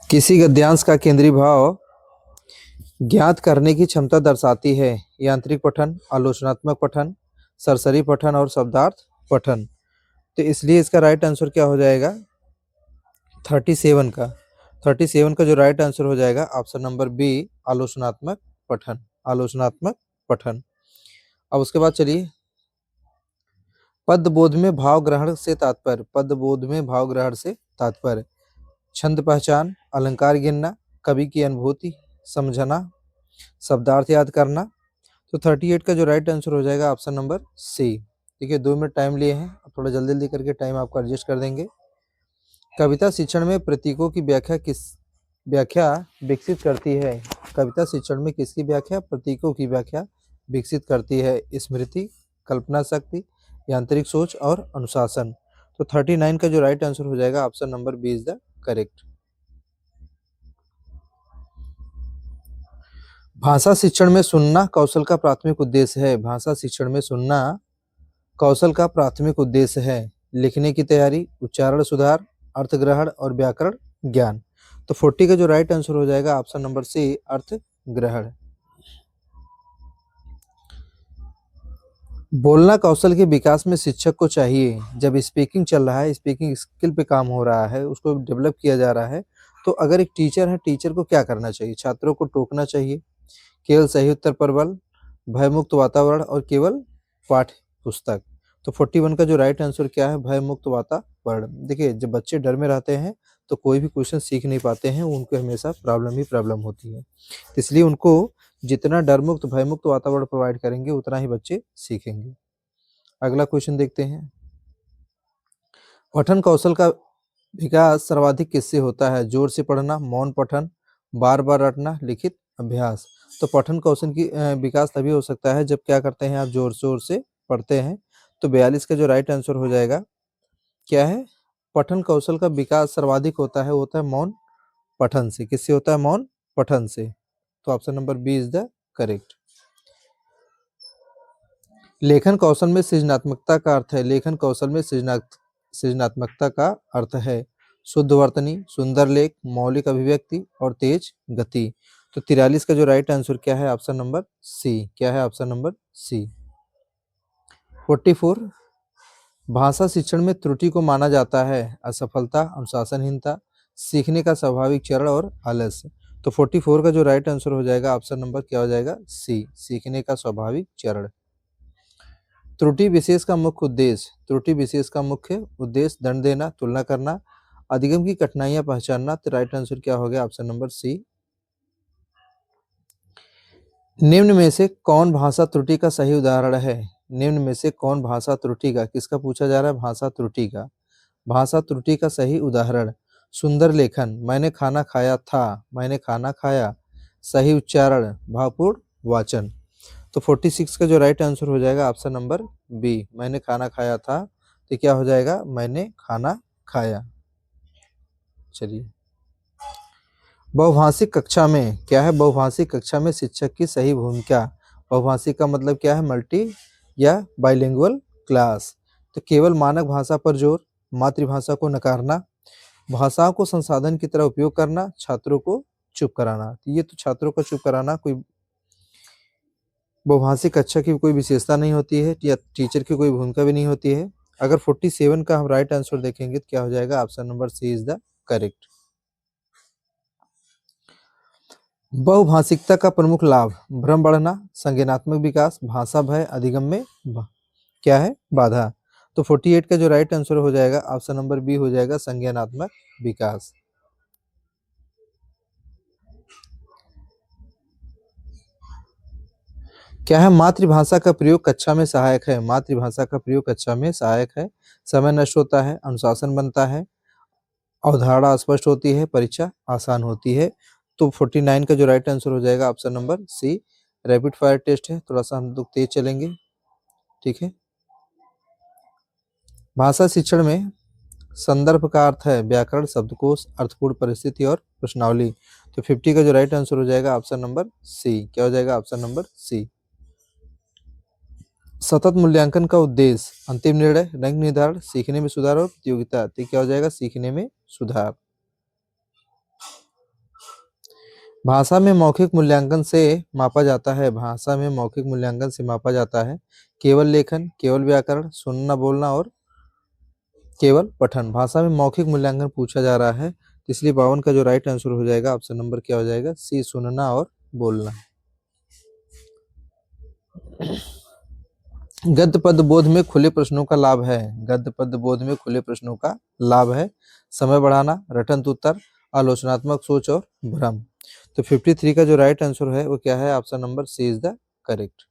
किसी गद्यांश का केंद्रीय भाव ज्ञात करने की क्षमता दर्शाती है। यांत्रिक पठन, आलोचनात्मक पठन, सरसरी पठन और शब्दार्थ पठन। तो इसलिए इसका राइट आंसर क्या हो जाएगा, 37 का। 37 का जो राइट आंसर हो जाएगा ऑप्शन नंबर बी, आलोचनात्मक पठन। आलोचनात्मक पठन। अब उसके बाद चलिए, पदबोध में भाव ग्रहण से तात्पर्य, पदबोध में भाव ग्रहण से तात्पर्य छंद पहचान, अलंकार गिनना, कवि की अनुभूति समझना, शब्दार्थ याद करना। तो 38 का जो राइट आंसर हो जाएगा ऑप्शन नंबर सी। ठीक है, 2 मिनट टाइम लिए हैं, अब थोड़ा जल्दी जल्दी करके टाइम आपको एडजस्ट कर देंगे। कविता शिक्षण में प्रतीकों की व्याख्या विकसित करती है। कविता शिक्षण में किसकी व्याख्या, प्रतीकों की व्याख्या विकसित करती है। स्मृति, कल्पना शक्ति, यांत्रिक सोच और अनुशासन। तो 39 का जो राइट आंसर हो जाएगा option number B is the correct. भाषा शिक्षण में सुनना कौशल का प्राथमिक उद्देश्य है। भाषा शिक्षण में सुनना कौशल का प्राथमिक उद्देश्य है। लिखने की तैयारी, उच्चारण सुधार, अर्थ ग्रहण और व्याकरण ज्ञान। तो 40 का जो राइट आंसर हो जाएगा ऑप्शन नंबर सी अर्थ ग्रहण। बोलना कौशल के विकास में शिक्षक को चाहिए। जब स्पीकिंग चल रहा है, स्पीकिंग स्किल पे काम हो रहा है, उसको डेवलप किया जा रहा है, तो अगर एक टीचर है, टीचर को क्या करना चाहिए? छात्रों को टोकना चाहिए, केवल सही उत्तर पर बल, भयमुक्त वातावरण और केवल पाठ्य पुस्तक। तो 41 का जो राइट आंसर क्या है? भयमुक्त वातावरण। देखिए, जब बच्चे डर में रहते हैं तो कोई भी क्वेश्चन सीख नहीं पाते हैं, उनको हमेशा प्रॉब्लम ही प्रॉब्लम होती है। इसलिए उनको जितना डर मुक्त भयमुक्त वातावरण प्रोवाइड करेंगे उतना ही बच्चे सीखेंगे। अगला क्वेश्चन देखते हैं। पठन कौशल का विकास सर्वाधिक किससे होता है? जोर से पढ़ना, मौन पठन, बार बार रटना, लिखित अभ्यास। तो पठन कौशल की विकास तभी हो सकता है जब क्या करते हैं आप? जोर शोर से पढ़ते हैं। तो 42 का जो राइट आंसर हो जाएगा क्या है? पठन कौशल का विकास सर्वाधिक होता है मौन पठन से। किससे होता है? मौन पठन से। तो option number B is the correct. लेखन कौशल में सृजनात्मकता का अर्थ है। लेखन कौशल में सृजनात्मकता का अर्थ है शुद्ध वर्तनी, सुंदर लेख, मौलिक अभिव्यक्ति और तेज गति। तो 43 का जो राइट आंसर क्या है? Option number C. क्या है? ऑप्शन नंबर सी। 44 भाषा शिक्षण में त्रुटि को माना जाता है असफलता, अनुशासनहीनता, सीखने का स्वाभाविक चरण और आलस्य। तो 44 का जो राइट आंसर हो जाएगा ऑप्शन नंबर क्या हो जाएगा? सी, सीखने का स्वाभाविक चरण। त्रुटि विशेष का मुख्य उद्देश्य। त्रुटि विशेष का मुख्य उद्देश्य दंड देना, तुलना करना, अधिगम की कठिनाइयां पहचानना। तो राइट आंसर क्या हो गया? Option number C. निम्न में से कौन भाषा त्रुटि का सही उदाहरण है? निम्न में से कौन भाषा त्रुटि का, किसका पूछा जा रहा है? भाषा त्रुटि का। भाषा त्रुटि का सही उदाहरण सुंदर लेखन, मैंने खाना खाया था, मैंने खाना खाया, सही उच्चारण, भावपूर्ण वाचन। तो 46 का जो राइट आंसर हो जाएगा ऑप्शन नंबर बी, मैंने खाना खाया था। तो क्या हो जाएगा? मैंने खाना खाया। चलिए, बहुभाषिक कक्षा में क्या है? बहुभाषिक कक्षा में शिक्षक की सही भूमिका। बहुभाषिक का मतलब क्या है? मल्टी या बाइलिंगुअल क्लास। तो केवल मानक भाषा पर जोर, मातृभाषा को नकारना, भाषाओं को संसाधन की तरह उपयोग करना, छात्रों को चुप कराना। तो ये तो छात्रों को चुप कराना कोई बहुभाषिक कक्षा की कोई विशेषता नहीं होती है या टीचर की कोई भूमिका भी नहीं होती है। अगर 47 का हम राइट आंसर देखेंगे तो क्या हो जाएगा? Option number C is the correct. बहुभाषिकता का प्रमुख लाभ भ्रम बढ़ना, संज्ञानात्मक विकास, भाषा भय, अधिगम में क्या है? बाधा। तो 48 का जो राइट आंसर हो जाएगा ऑप्शन नंबर बी हो जाएगा संज्ञानात्मक विकास। क्या है? मातृभाषा का प्रयोग कक्षा में सहायक है। मातृभाषा का प्रयोग कक्षा में सहायक है, समय नष्ट होता है, अनुशासन बनता है, अवधारणा स्पष्ट होती है, परीक्षा आसान होती है। तो 49 का जो राइट आंसर हो जाएगा option number C, rapid fire test है, थोड़ा सा हम लोग तेज चलेंगे। ठीक है। भाषा शिक्षण में संदर्भ का अर्थ है व्याकरण, शब्दकोश, अर्थपूर्ण परिस्थिति और प्रश्नावली। तो 50 का जो राइट आंसर हो जाएगा ऑप्शन नंबर सी। क्या हो जाएगा? Option number C. सतत मूल्यांकन का उद्देश्य अंतिम निर्णय, रैंक निर्धारण, सीखने में सुधार और प्रतियोगिता। तो क्या हो जाएगा? सीखने में सुधार। भाषा में मौखिक मूल्यांकन से मापा जाता है। भाषा में मौखिक मूल्यांकन से मापा जाता है केवल लेखन, केवल व्याकरण, सुनना बोलना और केवल पठन। भाषा में मौखिक मूल्यांकन पूछा जा रहा है, इसलिए 52 का जो राइट आंसर हो जाएगा ऑप्शन नंबर क्या हो जाएगा? सी, सुनना और बोलना। गद्य पद बोध में खुले प्रश्नों का लाभ है। गद्य पद बोध में खुले प्रश्नों का लाभ है समय बढ़ाना, रटंत उत्तर, आलोचनात्मक सोच और भ्रम। तो 53 का जो राइट आंसर है वो क्या है? Option number C is the correct.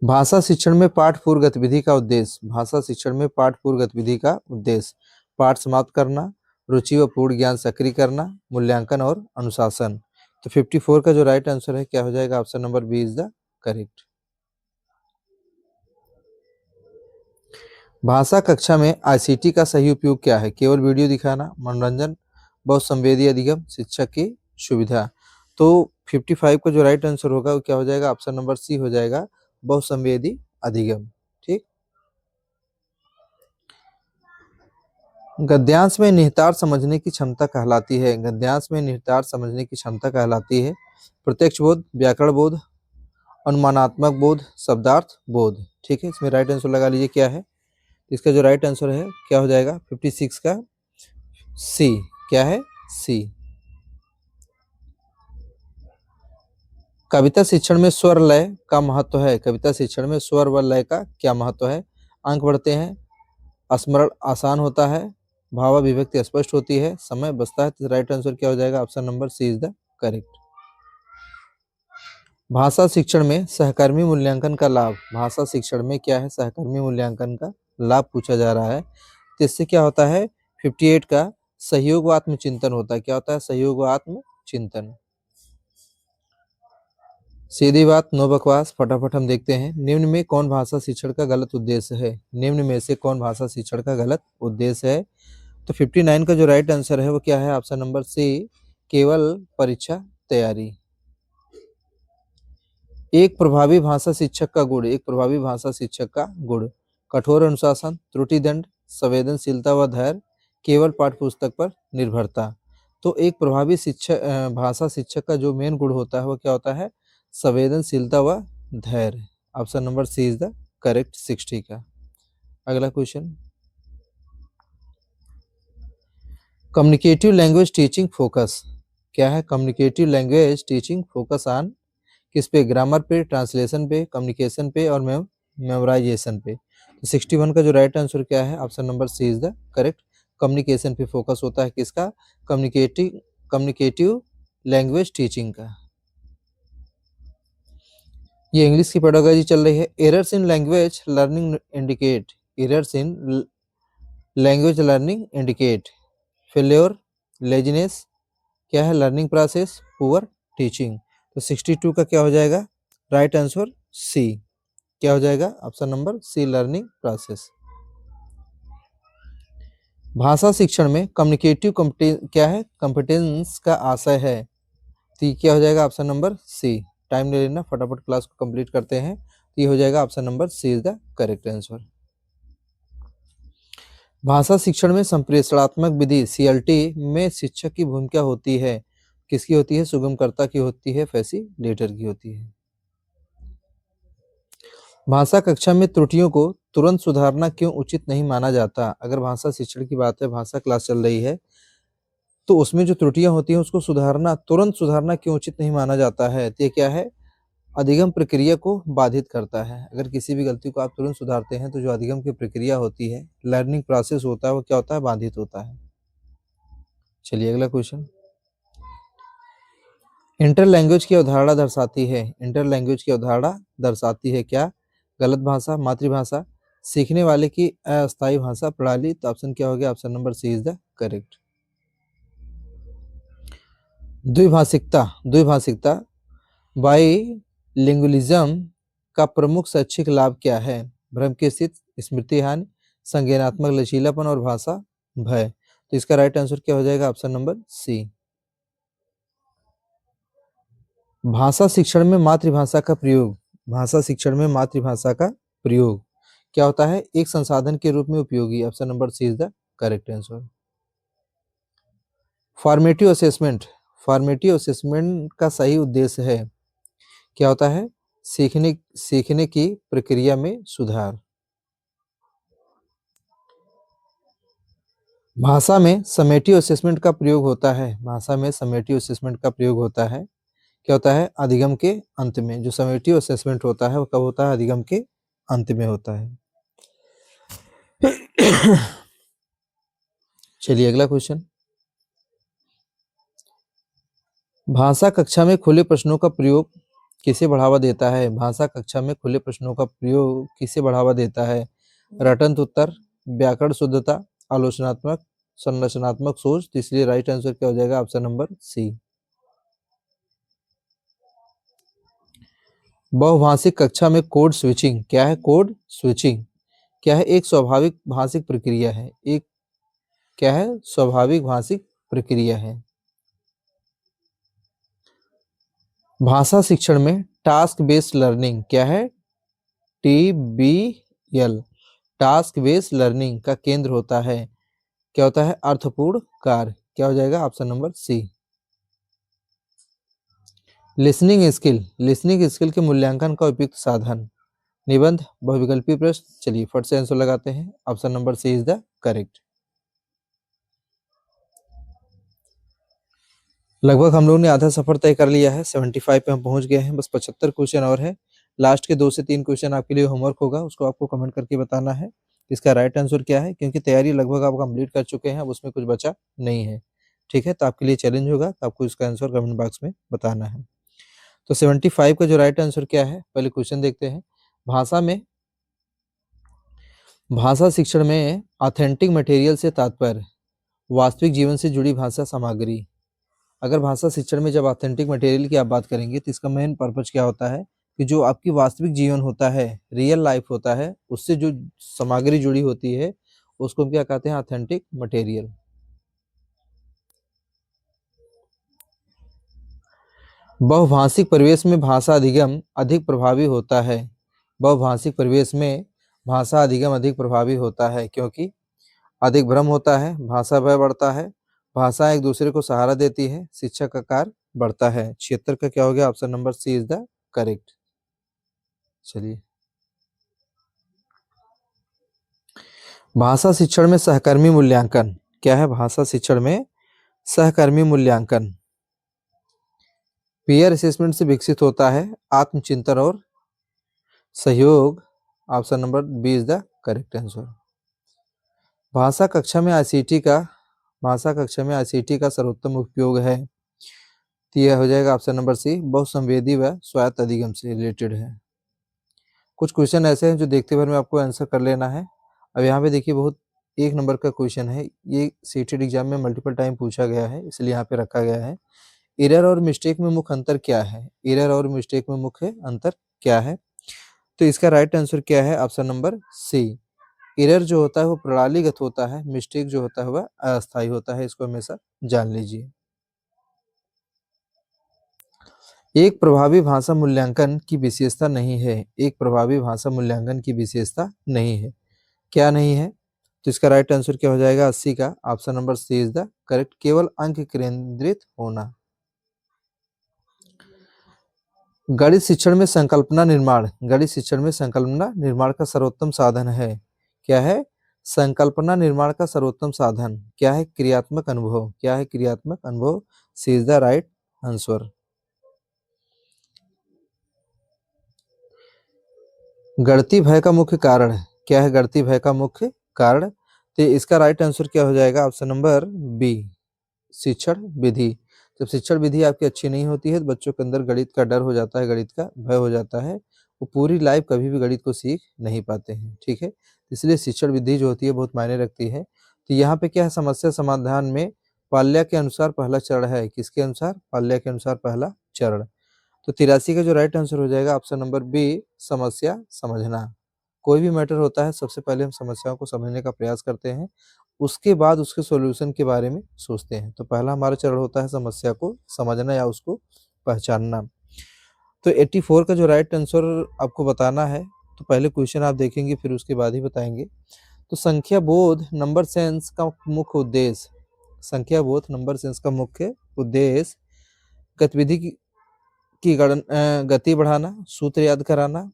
भाषा शिक्षण में पाठ पूर्व गतिविधि का उद्देश्य। भाषा शिक्षण में पाठ पूर्व गतिविधि का उद्देश्य पाठ समाप्त करना, रुचि व पूर्ण ज्ञान सक्रिय करना, मूल्यांकन और अनुशासन। तो 54 का जो राइट आंसर है क्या हो जाएगा? Option number B is the correct. भाषा कक्षा में आईसीटी का सही उपयोग क्या है? केवल वीडियो दिखाना, मनोरंजन, बहुसंवेदी अधिगम, शिक्षक की सुविधा। तो 55 का जो राइट आंसर होगा वो क्या हो जाएगा? ऑप्शन नंबर सी हो जाएगा, बहुसंवेदी अधिगम। ठीक। गद्यांश में निहितार्थ समझने की क्षमता कहलाती है। गद्यांश में निहितार्थ समझने की क्षमता कहलाती है प्रत्यक्ष बोध, व्याकरण बोध, अनुमानात्मक बोध, शब्दार्थ बोध। ठीक है, इसमें राइट आंसर लगा लीजिए क्या है। इसका जो राइट आंसर है क्या हो जाएगा? 56 का सी। क्या है? सी। कविता शिक्षण में स्वर लय का महत्व है। कविता शिक्षण में स्वर व लय का क्या महत्व है? अंक बढ़ते हैं, स्मरण आसान होता है, भावाभिव्यक्ति स्पष्ट होती है, समय बचता है। तो राइट आंसर क्या हो जाएगा? Option number C is the correct. भाषा शिक्षण में सहकर्मी मूल्यांकन का लाभ। भाषा शिक्षण में क्या है? सहकर्मी मूल्यांकन का लाभ पूछा जा रहा है। तो इससे क्या होता है? 58 का सहयोग व आत्मचिंतन होता है। क्या होता है? सहयोग व आत्मचिंतन। सीधी बात, नो बकवास। फटाफट हम देखते हैं, निम्न में कौन भाषा शिक्षण का गलत उद्देश्य है? निम्न में से कौन भाषा शिक्षण का गलत उद्देश्य है? तो 59 का जो राइट आंसर है वो क्या है? ऑप्शन नंबर सी, केवल परीक्षा तैयारी। एक प्रभावी भाषा शिक्षक का गुण। एक प्रभावी भाषा शिक्षक का गुण: कठोर अनुशासन, त्रुटि दंड, संवेदनशीलता व धैर्य, केवल पाठ्य पुस्तक पर निर्भरता। तो एक प्रभावी शिक्षक भाषा शिक्षक का जो मेन गुण होता है वो क्या होता है? संवेदनशीलता व धैर्य। Option number C is the correct 60 का। अगला question, communicative language teaching focus क्या है? Communicative language teaching focus on किस पे? ग्रामर पे, ट्रांसलेशन पे, कम्युनिकेशन पे और मेमोराइजेशन पे। तो 61 का जो राइट आंसर क्या है? Option number C is the correct. Communication पे फोकस होता है किसका? कम्युनिकेटिव लैंग्वेज टीचिंग का। ये इंग्लिश की पेडागोजी चल रही है। Errors in language learning indicate. Errors in language learning indicate failure, laziness, क्या है? Learning process, poor teaching. तो 62 का क्या हो जाएगा? Right answer C. क्या हो जाएगा? Option number C, learning process. भाषा शिक्षण में कम्युनिकेटिव क्या है? कॉम्पिटेंस का आशय है। तो ये क्या हो जाएगा? ऑप्शन नंबर सी। टाइम ले लेना, फटाफट क्लास को कंप्लीट करते हैं। तो ये हो जाएगा option number C is the correct answer. भाषा शिक्षण में संप्रेषणात्मक विधि सीएलटी में शिक्षक की भूमिका होती है। किसकी होती है? सुगमकर्ता की होती है, फैसिलिटेटर की होती है। भाषा कक्षा में त्रुटियों को तुरंत सुधारना क्यों उचित नहीं माना जाता? अगर भाषा शिक्षण की बात है, भाषा क्लास चल रही है, तो उसमें जो त्रुटियां होती हैं उसको सुधारना, तुरंत सुधारना क्यों उचित नहीं माना जाता है? तो ये क्या है? अधिगम प्रक्रिया को बाधित करता है। अगर किसी भी गलती को आप तुरंत सुधारते हैं तो जो अधिगम की प्रक्रिया होती है, लर्निंग प्रोसेस होता है, वो क्या होता है? बाधित होता है। चलिए अगला क्वेश्चन, इंटर लैंग्वेज की अवधारणा दर्शाती है। इंटर लैंग्वेज की अवधारणा दर्शाती है क्या? गलत भाषा, मातृभाषा, सीखने वाले की अस्थायी भाषा प्रणाली। तो ऑप्शन क्या हो गया? Option number C is the correct. द्विभाषिकता। द्विभाषिकता बाईलिंगुअलिज्म का प्रमुख शैक्षिक लाभ क्या है? भ्रम की स्थिति, स्मृति हानि, संज्ञानात्मक लचीलापन और भाषा भय। तो इसका राइट आंसर क्या हो जाएगा? Option number C. भाषा शिक्षण में मातृभाषा का प्रयोग। भाषा शिक्षण में मातृभाषा का प्रयोग क्या होता है? एक संसाधन के रूप में उपयोगी। Option number C is the correct answer. Formative assessment. Formative assessment का सही उद्देश्य है क्या होता है? सीखने सीखने की प्रक्रिया में सुधार। भाषा में समेटिव असेसमेंट का प्रयोग होता है। भाषा में समेटिव असेसमेंट का प्रयोग होता है क्या होता है? अधिगम के अंत में। जो समेटिव असेसमेंट होता है वो कब होता है? अधिगम के अंत में होता है। चलिए अगला क्वेश्चन, भाषा कक्षा में खुले प्रश्नों का प्रयोग किसे बढ़ावा देता है? भाषा कक्षा में खुले प्रश्नों का प्रयोग किसे बढ़ावा देता है? रटंत उत्तर, व्याकरण शुद्धता, आलोचनात्मक, संरचनात्मक सोच। तो इसलिए राइट आंसर क्या हो जाएगा? Option number C. बहुभाषिक कक्षा में कोड स्विचिंग क्या है? कोड स्विचिंग क्या है? एक स्वाभाविक भाषिक प्रक्रिया है। एक क्या है? स्वाभाविक भाषिक प्रक्रिया है। भाषा शिक्षण में टास्क बेस्ड लर्निंग क्या है? TBL टास्क बेस्ड लर्निंग का केंद्र होता है। क्या होता है? अर्थपूर्ण कार्य। क्या हो जाएगा? Option number C. Listening skill के मूल्यांकन का उपयुक्त साधन निबंध, बहुविकल्पी प्रश्न। चलिए फट से आंसर लगाते हैं। Option number C is the correct. लगभग हम लोगों ने आधा सफर तय कर लिया है। 75 पे हम पहुंच गए हैं। बस 75 क्वेश्चन और है। लास्ट के 2 से 3 क्वेश्चन आपके लिए होमवर्क होगा, उसको आपको कमेंट करके बताना है इसका राइट आंसर क्या है, क्योंकि तैयारी लगभग आप कंप्लीट कर चुके हैं, अब उसमें कुछ बचा नहीं है। ठीक है, तो आपके लिए चैलेंज होगा, तो आपको इसका आंसर कमेंट बॉक्स में बताना है। तो 75 का जो राइट आंसर क्या है, पहले क्वेश्चन देखते हैं। भाषा शिक्षण में ऑथेंटिक मटेरियल से तात्पर्य वास्तविक जीवन से जुड़ी भाषा सामग्री। अगर भाषा शिक्षण में जब ऑथेंटिक मटेरियल की आप बात करेंगे तो इसका मेन पर्पज क्या होता है कि जो आपकी वास्तविक जीवन होता है, रियल लाइफ होता है, उससे जो सामग्री जुड़ी होती है उसको हम क्या कहते हैं? Authentic material. बहुभाषिक परिवेश में भाषा अधिगम अधिक प्रभावी होता है। बहुभाषिक परिवेश में भाषा अधिगम अधिक प्रभावी होता है क्योंकि अधिक भ्रम होता है, भाषा भय बढ़ता है, भाषा एक दूसरे को सहारा देती है, शिक्षा का कार्य बढ़ता है। 76 का क्या हो गया? Option number C is the correct. चलिए, भाषा शिक्षण में सहकर्मी मूल्यांकन क्या है? भाषा शिक्षण में सहकर्मी मूल्यांकन पीयर असेसमेंट से विकसित होता है। आत्मचिंतन और सहयोग। Option number B is the correct answer. भाषा कक्षा में आईसीटी का भाषा कक्षा में आईसीटी का सर्वोत्तम उपयोग है, तो यह हो जाएगा ऑप्शन नंबर सी, बहुसंवेदी व स्वायत्त अधिगम से रिलेटेड है। कुछ क्वेश्चन ऐसे हैं जो देखते भर में आपको आंसर कर लेना है। अब यहाँ पे देखिए, बहुत 1 नंबर का क्वेश्चन है, ये सीटेड एग्जाम में मल्टीपल टाइम पूछा गया है, इसलिए यहाँ पे रखा गया है। एरर और मिस्टेक में मुख्य अंतर क्या है? एरर और मिस्टेक में मुख्य अंतर क्या है? तो इसका राइट आंसर क्या है? ऑप्शन नंबर सी। एरर जो होता है वो प्रणालीगत होता है, मिस्टेक जो होता है वह अस्थायी होता है, इसको हमेशा जान लीजिए। एक प्रभावी भाषा मूल्यांकन की विशेषता नहीं है। एक प्रभावी भाषा मूल्यांकन की विशेषता नहीं है। क्या नहीं है? तो इसका राइट आंसर क्या हो जाएगा? 80 का option number C is the correct. केवल अंक केंद्रित होना। गणित शिक्षण में संकल्पना निर्माण गणित शिक्षण में संकल्पना निर्माण का सर्वोत्तम साधन है। क्या है? संकल्पना निर्माण का सर्वोत्तम साधन क्या है? क्रियात्मक अनुभव। क्या है? क्रियात्मक अनुभव। सी इज द राइट आंसर। गणितीय भय का मुख्य कारण क्या है? गणितीय भय का मुख्य कारण, तो इसका राइट आंसर क्या हो जाएगा? ऑप्शन नंबर बी, शिक्षण विधि। जब शिक्षण विधि आपकी अच्छी नहीं होती है तो बच्चों के अंदर गणित का डर हो जाता है, गणित का भय हो जाता है, वो पूरी लाइफ कभी भी गणित को सीख नहीं पाते हैं। ठीक है, इसलिए शिक्षण विधि जो होती है बहुत मायने रखती है। तो यहाँ पे क्या है? समस्या समाधान में पाल्या के अनुसार पहला चरण है। किसके अनुसार? पाल्या के अनुसार पहला चरण। तो 83 का जो राइट आंसर हो जाएगा ऑप्शन नंबर बी, समस्या समझना। कोई भी मैटर होता है, सबसे पहले हम समस्याओं को समझने का प्रयास करते हैं, उसके बाद उसके सॉल्यूशन के बारे में सोचते हैं। तो पहला हमारा चरण होता है समस्या को समझना या उसको पहचानना। तो 84 का जो राइट आंसर आपको बताना है, तो पहले क्वेश्चन आप देखेंगे फिर उसके बाद ही बताएंगे। तो संख्या बोध नंबर सेंस का मुख्य उद्देश्य संख्या बोध नंबर सेंस का मुख्य उद्देश्य गतिविधि की गति बढ़ाना, सूत्र याद कराना,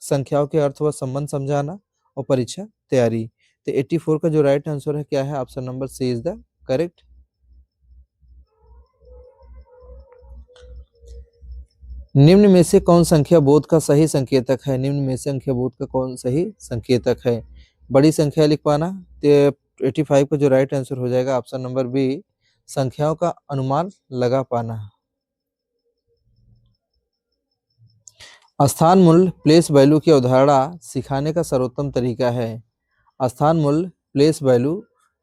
संख्याओं के अर्थ व संबंध समझाना और परीक्षा तैयारी। तो 84 का जो राइट आंसर है क्या है? Option number C is the correct. निम्न में से कौन संख्या बोध का सही संकेतक है? निम्न में से संख्या बोध का कौन सही संकेतक है? बड़ी संख्या लिख पाना। तो 85 का जो राइट आंसर हो जाएगा ऑप्शन नंबर बी, संख्याओं का अनुमान लगा पाना। स्थान मूल्य प्लेस वैल्यू की अवधारणा सिखाने का सर्वोत्तम तरीका है। स्थान मूल्य प्लेस वैल्यू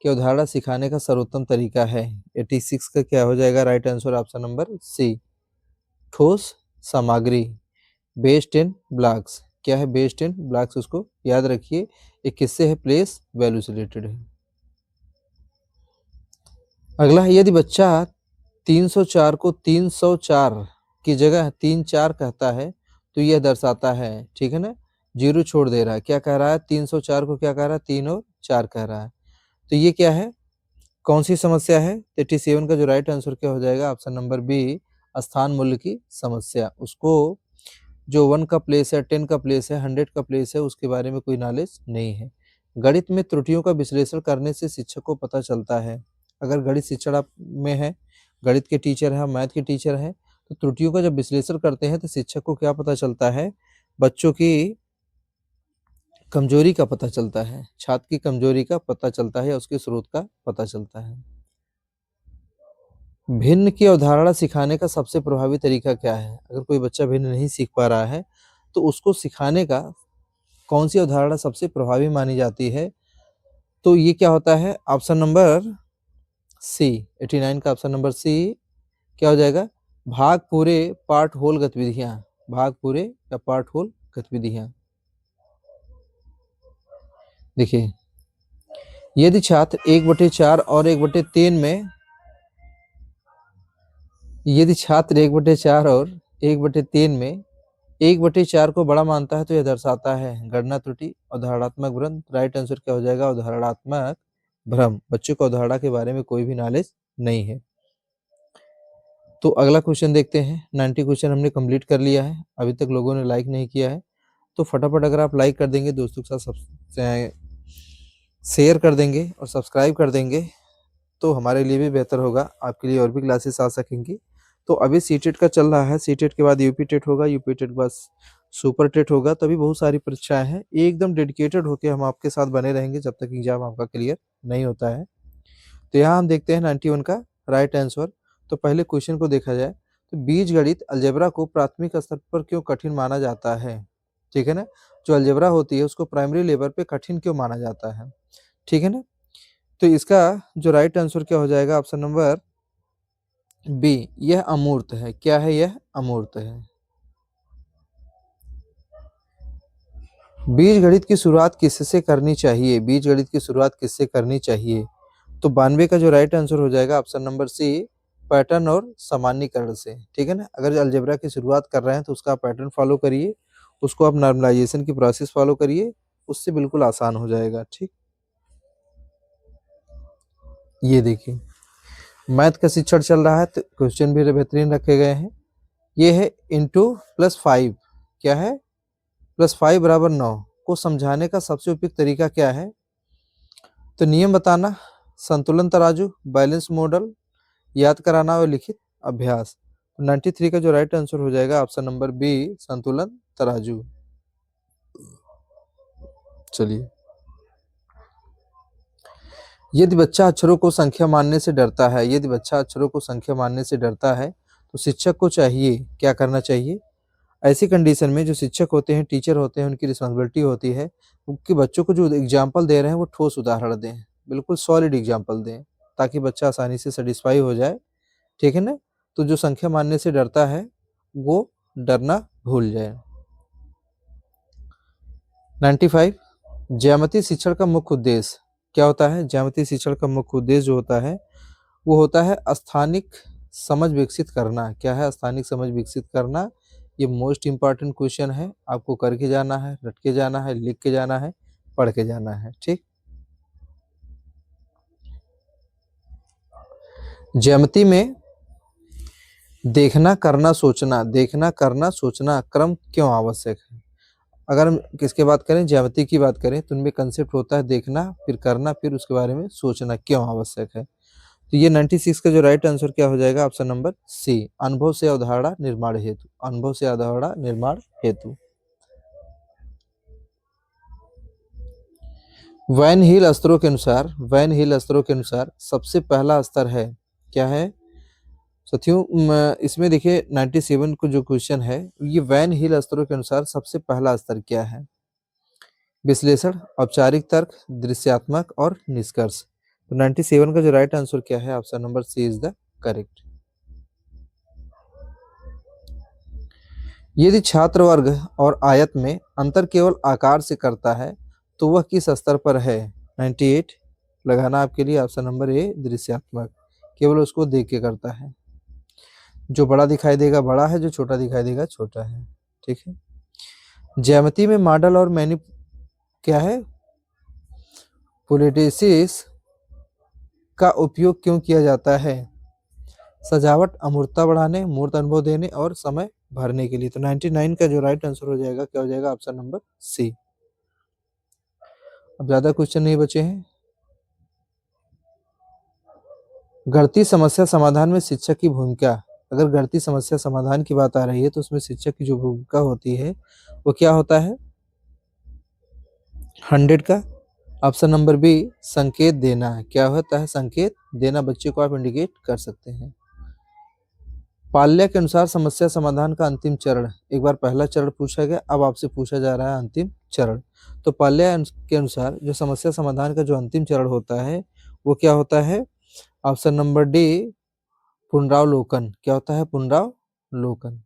की अवधारणा सिखाने का सर्वोत्तम तरीका है। 86 का क्या हो जाएगा? Right answer option number C, ठोस सामग्री, बेस्ड इन ब्लॉक्स। क्या है, बेस्ड इन ब्लॉक्स, उसको याद रखिए। ये किससे है, प्लेस वैल्यू से रिलेटेड है। अगला है, यदि बच्चा 304 को 304 की जगह 34 कहता है तो यह दर्शाता है, ठीक है ना, जीरो छोड़ दे रहा है, क्या कह रहा है, 304 को क्या कह रहा है, 3 और 4 कह रहा है। तो ये क्या है, कौन सी समस्या है, 87 का जो राइट आंसर क्या हो जाएगा, ऑप्शन नंबर बी, स्थान मूल्य की समस्या। उसको जो 1 का प्लेस है, 10 का प्लेस है, 100 का प्लेस है, उसके बारे में कोई नॉलेज नहीं है। गणित में त्रुटियों का विश्लेषण करने से शिक्षक को पता चलता है। अगर गणित शिक्षण आप में है, गणित के टीचर हैं, मैथ के टीचर हैं, तो त्रुटियों का जब विश्लेषण करते हैं तो शिक्षक को क्या पता चलता है, बच्चों की कमजोरी का पता चलता है, छात्र की कमजोरी का पता चलता है या उसके स्रोत का पता चलता है। भिन्न की अवधारणा सिखाने का सबसे प्रभावी तरीका क्या है? अगर कोई बच्चा भिन्न नहीं सीख पा रहा है तो उसको सिखाने का कौन सी अवधारणा सबसे प्रभावी मानी जाती है? तो ये क्या होता है, ऑप्शन नंबर सी, 89 का ऑप्शन नंबर सी क्या हो जाएगा, भाग पूरे पार्ट होल गतिविधियां, भाग पूरे या पार्ट होल गतिविधियां। देखिए, यदि छात्र 1/4 और 1/3 में, यदि छात्र 1/4 और 1/3 में 1/4 को बड़ा मानता है तो यह दर्शाता है गणना त्रुटि, अवधारणात्मक भ्रम। राइट आंसर क्या हो जाएगा, अवधारणात्मक भ्रम। बच्चों को अवधारणा के बारे में कोई भी नॉलेज नहीं है। तो अगला क्वेश्चन देखते हैं। 90 क्वेश्चन हमने कंप्लीट कर लिया है, अभी तक लोगों ने लाइक नहीं किया है तो फटाफट अगर आप लाइक कर देंगे, दोस्तों के साथ शेयर कर देंगे और सब्सक्राइब कर देंगे तो हमारे लिए भी बेहतर होगा, आपके लिए और भी क्लासेस आ सकेंगी। तो अभी सीटेट का चल रहा है, सीटेट के बाद यूपी टेट होगा, यूपी टेट के बाद सुपर टेट होगा, तभी बहुत सारी परीक्षाएं हैं। एकदम डेडिकेटेड होकर हम आपके साथ बने रहेंगे जब तक एग्जाम आपका क्लियर नहीं होता है। तो यहाँ हम देखते हैं 91 का राइट आंसर। तो पहले क्वेश्चन को देखा जाए तो बीजगणित अलजेब्रा को प्राथमिक स्तर पर क्यों कठिन माना जाता है, ठीक है ना, जो अलजेब्रा होती है उसको प्राइमरी लेवल पे कठिन क्यों माना जाता है, ठीक है ना। तो इसका जो राइट आंसर क्या हो जाएगा, ऑप्शन नंबर बी, यह अमूर्त है। क्या है, यह अमूर्त है। बीजगणित की शुरुआत किससे करनी चाहिए, बीजगणित की शुरुआत किससे करनी चाहिए, तो 92 का जो राइट आंसर हो जाएगा ऑप्शन नंबर सी, पैटर्न और सामान्यीकरण से, ठीक है ना। अगर अलजेब्रा की शुरुआत कर रहे हैं तो उसका पैटर्न फॉलो करिए, उसको आप नॉर्मलाइजेशन की प्रोसेस फॉलो करिए, उससे बिल्कुल आसान हो जाएगा, ठीक। ये देखिए, मैथ का शिक्षण चल रहा है तो क्वेश्चन भी बेहतरीन रखे गए हैं। ये है इंटू प्लस 5, क्या है, +5 = 9 को समझाने का सबसे उपयुक्त तरीका क्या है, तो नियम बताना, संतुलन तराजू, बैलेंस मॉडल, याद कराना और लिखित अभ्यास। 93 का जो राइट आंसर हो जाएगा ऑप्शन नंबर बी, संतुलन तराजू। चलिए, यदि बच्चा अक्षरों को संख्या मानने से डरता है, यदि बच्चा अक्षरों को संख्या मानने से डरता है तो शिक्षक को चाहिए क्या करना चाहिए, ऐसी कंडीशन में जो शिक्षक होते हैं, टीचर होते हैं, उनकी रिस्पॉन्सिबिलिटी होती है कि बच्चों को जो एग्जाम्पल दे रहे हैं वो ठोस उदाहरण दें, बिल्कुल सॉलिड एग्जाम्पल दें ताकि बच्चा आसानी से सेटिस्फाई हो जाए, ठीक है ना। तो जो संख्या मानने से डरता है वो डरना भूल जाए। 95, ज्यामितीय शिक्षण का मुख्य उद्देश्य क्या होता है, ज्यामितीय शिक्षण का मुख्य उद्देश्य जो होता है वो होता है स्थानिक समझ विकसित करना। क्या है, स्थानिक समझ विकसित करना। ये मोस्ट इंपॉर्टेंट क्वेश्चन है, आपको करके जाना है, रट के जाना है, लिख के जाना है, पढ़ के जाना है, ठीक। ज्यामिति में देखना करना सोचना, देखना करना सोचना क्रम क्यों आवश्यक है। अगर हम किसके बात करें, ज्यामिति की बात करें तो उनमें कंसेप्ट होता है देखना, फिर करना, फिर उसके बारे में सोचना क्यों आवश्यक है। तो ये 96 का जो राइट आंसर क्या हो जाएगा, ऑप्शन नंबर सी, अनुभव से अवधारणा निर्माण हेतु, अनुभव से अवधारणा निर्माण हेतु। वैन हिल स्तरों के अनुसार, वैन हिल स्तरों के अनुसार सबसे पहला स्तर है, क्या है साथियों, इसमें देखिए 97 को जो क्वेश्चन है, ये वैन हिल स्तरों के अनुसार सबसे पहला स्तर क्या है, विश्लेषण, औपचारिक तर्क, दृश्यात्मक और निष्कर्ष। तो 97 का जो राइट आंसर क्या है, option number C is the correct. यदि छात्र वर्ग और आयत में अंतर केवल आकार से करता है तो वह किस स्तर पर है? 98 लगाना आपके लिए ऑप्शन नंबर ए दृश्यात्मक, केवल उसको देख के करता है। जो बड़ा दिखाई देगा बड़ा है, जो छोटा दिखाई देगा छोटा है। ठीक है। ज्यामिति में मॉडल और मैनी क्या है, पोलिटिसिस का उपयोग क्यों किया जाता है? सजावट, अमूर्तता बढ़ाने, मूर्त अनुभव देने और समय भरने के लिए। तो 99 का जो राइट आंसर हो जाएगा क्या हो जाएगा? Option number C. अब ज्यादा क्वेश्चन नहीं बचे हैं। गणितीय समस्या समाधान में शिक्षक की भूमिका। अगर गणितीय समस्या समाधान की बात आ रही है तो उसमें शिक्षक की जो भूमिका होती है वो क्या होता है? 100 का ऑप्शन नंबर बी संकेत देना। क्या होता है? संकेत देना। बच्चे को आप इंडिकेट कर सकते हैं। पाल्या के अनुसार समस्या समाधान का अंतिम चरण, एक बार पहला चरण पूछा गया, अब आपसे पूछा जा रहा है अंतिम चरण। तो पाल्या के अनुसार जो समस्या समाधान का जो अंतिम चरण होता है वो क्या होता है? ऑप्शन नंबर डी पुनरावलोकन। क्या होता है? पुनरावलोकन।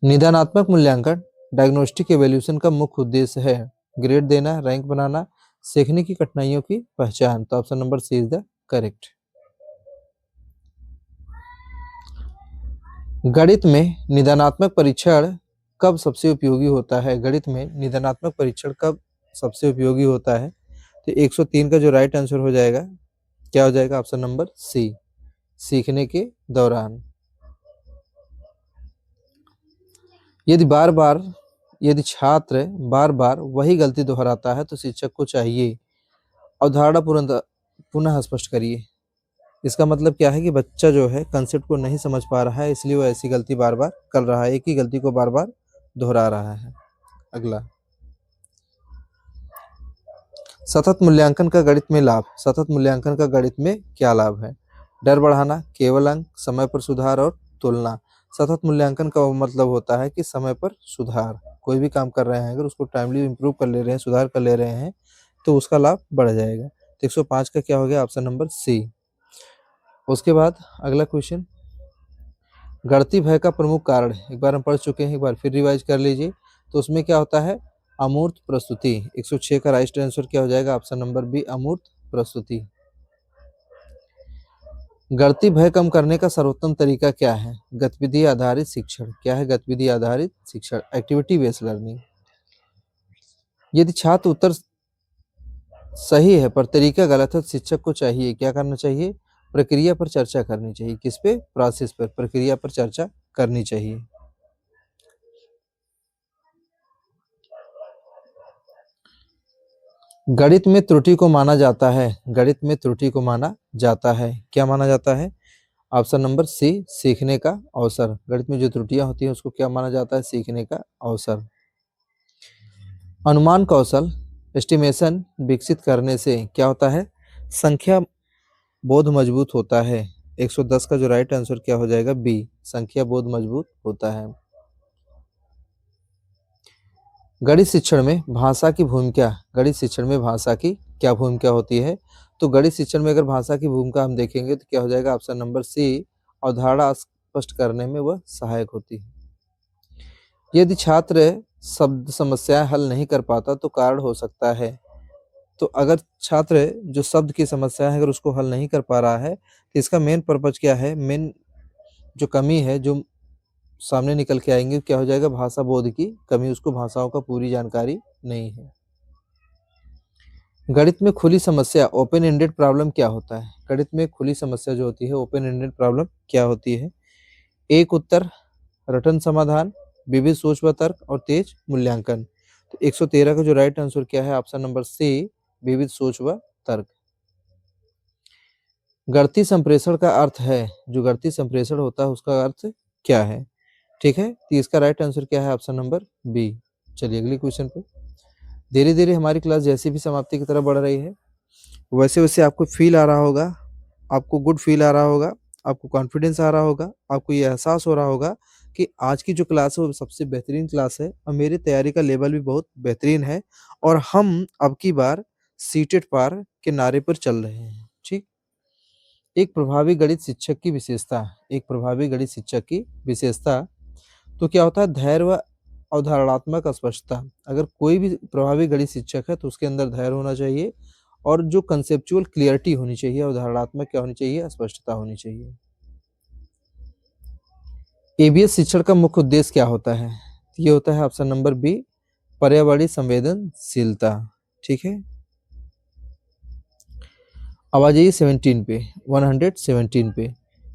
निदानात्मक मूल्यांकन डायग्नोस्टिक एवोल्यूशन का मुख्य उद्देश्य है ग्रेड देना, रैंक बनाना, सीखने की कठिनाइयों की पहचान। तो option number C is the correct. गणित में निदानात्मक परीक्षण कब सबसे उपयोगी होता है? गणित में निदानात्मक परीक्षण कब सबसे उपयोगी होता है? तो 103 का जो राइट आंसर हो जाएगा क्या हो जाएगा? ऑप्शन नंबर सी, सीखने के दौरान। यदि छात्र बार बार वही गलती दोहराता है तो शिक्षक को चाहिए अवधारणा पुनः स्पष्ट करिए। इसका मतलब क्या है कि बच्चा जो है कंसेप्ट को नहीं समझ पा रहा है, इसलिए वो ऐसी गलती बार बार कर रहा है, एक ही गलती को बार बार दोहरा रहा है। अगला, सतत मूल्यांकन का गणित में लाभ। सतत मूल्यांकन का गणित में क्या लाभ है? डर बढ़ाना, केवल अंक, समय पर सुधार और तुलना। सतत मूल्यांकन का मतलब होता है कि समय पर सुधार। कोई भी काम कर रहे हैं अगर उसको टाइमली इंप्रूव कर ले रहे हैं, सुधार कर ले रहे हैं तो उसका लाभ बढ़ जाएगा। तो 105 का क्या हो गया? Option number C. उसके बाद अगला क्वेश्चन, गणितीय भय का प्रमुख कारण। एक बार हम पढ़ चुके हैं, एक बार फिर रिवाइज कर लीजिए। तो उसमें क्या होता है? अमूर्त प्रस्तुति। 106 का राइट आंसर क्या हो जाएगा? ऑप्शन नंबर बी अमूर्त प्रस्तुति। गणितीय भय कम करने का सर्वोत्तम तरीका क्या है? गतिविधि आधारित शिक्षण। क्या है? गतिविधि आधारित शिक्षण, एक्टिविटी बेस्ड लर्निंग। यदि छात्र उत्तर सही है पर तरीका गलत है तो शिक्षक को चाहिए क्या करना चाहिए? प्रक्रिया पर चर्चा करनी चाहिए। किस पे? प्रोसेस पर, प्रक्रिया पर चर्चा करनी चाहिए। गणित में त्रुटि को माना जाता है। गणित में त्रुटि को माना जाता है, क्या माना जाता है? ऑप्शन नंबर सी सीखने का अवसर। गणित में जो त्रुटियां होती हैं उसको क्या माना जाता है? सीखने का अवसर। अनुमान कौशल एस्टिमेशन विकसित करने से क्या होता है? संख्या बोध मजबूत होता है। 110 का जो राइट आंसर क्या हो जाएगा? बी, संख्या बोध मजबूत होता है। गणित शिक्षण में भाषा की भूमिका। गणित शिक्षण में भाषा की क्या भूमिका होती है? तो गणित शिक्षण में अगर भाषा की भूमिका हम देखेंगे तो क्या हो जाएगा? ऑप्शन नंबर सी, अवधारणा स्पष्ट करने में वह सहायक होती है। यदि छात्र शब्द समस्याएं हल नहीं कर पाता तो कारण हो सकता है। तो अगर छात्र जो शब्द की समस्या है अगर उसको हल नहीं कर पा रहा है तो इसका मेन पर्पज क्या है? मेन जो कमी है जो सामने निकल के आएंगे क्या हो जाएगा? भाषा बोध की कमी, उसको भाषाओं का पूरी जानकारी नहीं है। गणित में खुली समस्या ओपन एंडेड प्रॉब्लम क्या होता है? गणित में खुली समस्या जो होती है ओपन एंडेड प्रॉब्लम क्या होती है? एक उत्तर, रटन समाधान, विविध सोच व तर्क और तेज मूल्यांकन। तो 113 का जो राइट आंसर क्या है? ऑप्शन नंबर सी, विविध सोच व तर्क। गणितीय संप्रेषण का अर्थ है, जो गणितीय संप्रेषण होता है उसका अर्थ क्या है? ठीक है, तो इसका राइट आंसर क्या है? Option number B. चलिए अगली क्वेश्चन पे। धीरे धीरे हमारी क्लास जैसी भी समाप्ति की तरफ बढ़ रही है वैसे वैसे आपको फील आ रहा होगा, आपको गुड फील आ रहा होगा, आपको कॉन्फिडेंस आ रहा होगा, आपको ये एहसास हो रहा होगा कि आज की जो क्लास है वो सबसे बेहतरीन क्लास है और मेरी तैयारी का लेवल भी बहुत बेहतरीन है और हम अब की बार सीटेट पार के नारे पर चल रहे हैं। ठीक, एक प्रभावी गणित शिक्षक की विशेषता, एक प्रभावी गणित शिक्षक की विशेषता, तो क्या होता है, धैर्य व अवधारणात्मक स्पष्टता। अगर कोई भी प्रभावी गणित शिक्षक है तो उसके अंदर धैर्य होना चाहिए और जो कंसेप्चुअल क्लियरिटी होनी चाहिए, अवधारणात्मक क्या होनी चाहिए, स्पष्टता होनी चाहिए। एबीएस शिक्षण का मुख्य उद्देश्य क्या होता है? ये होता है ऑप्शन नंबर बी, पर्यावरणीय संवेदनशीलता। ठीक है, अब आ जाइए 17 पे, 117 पे।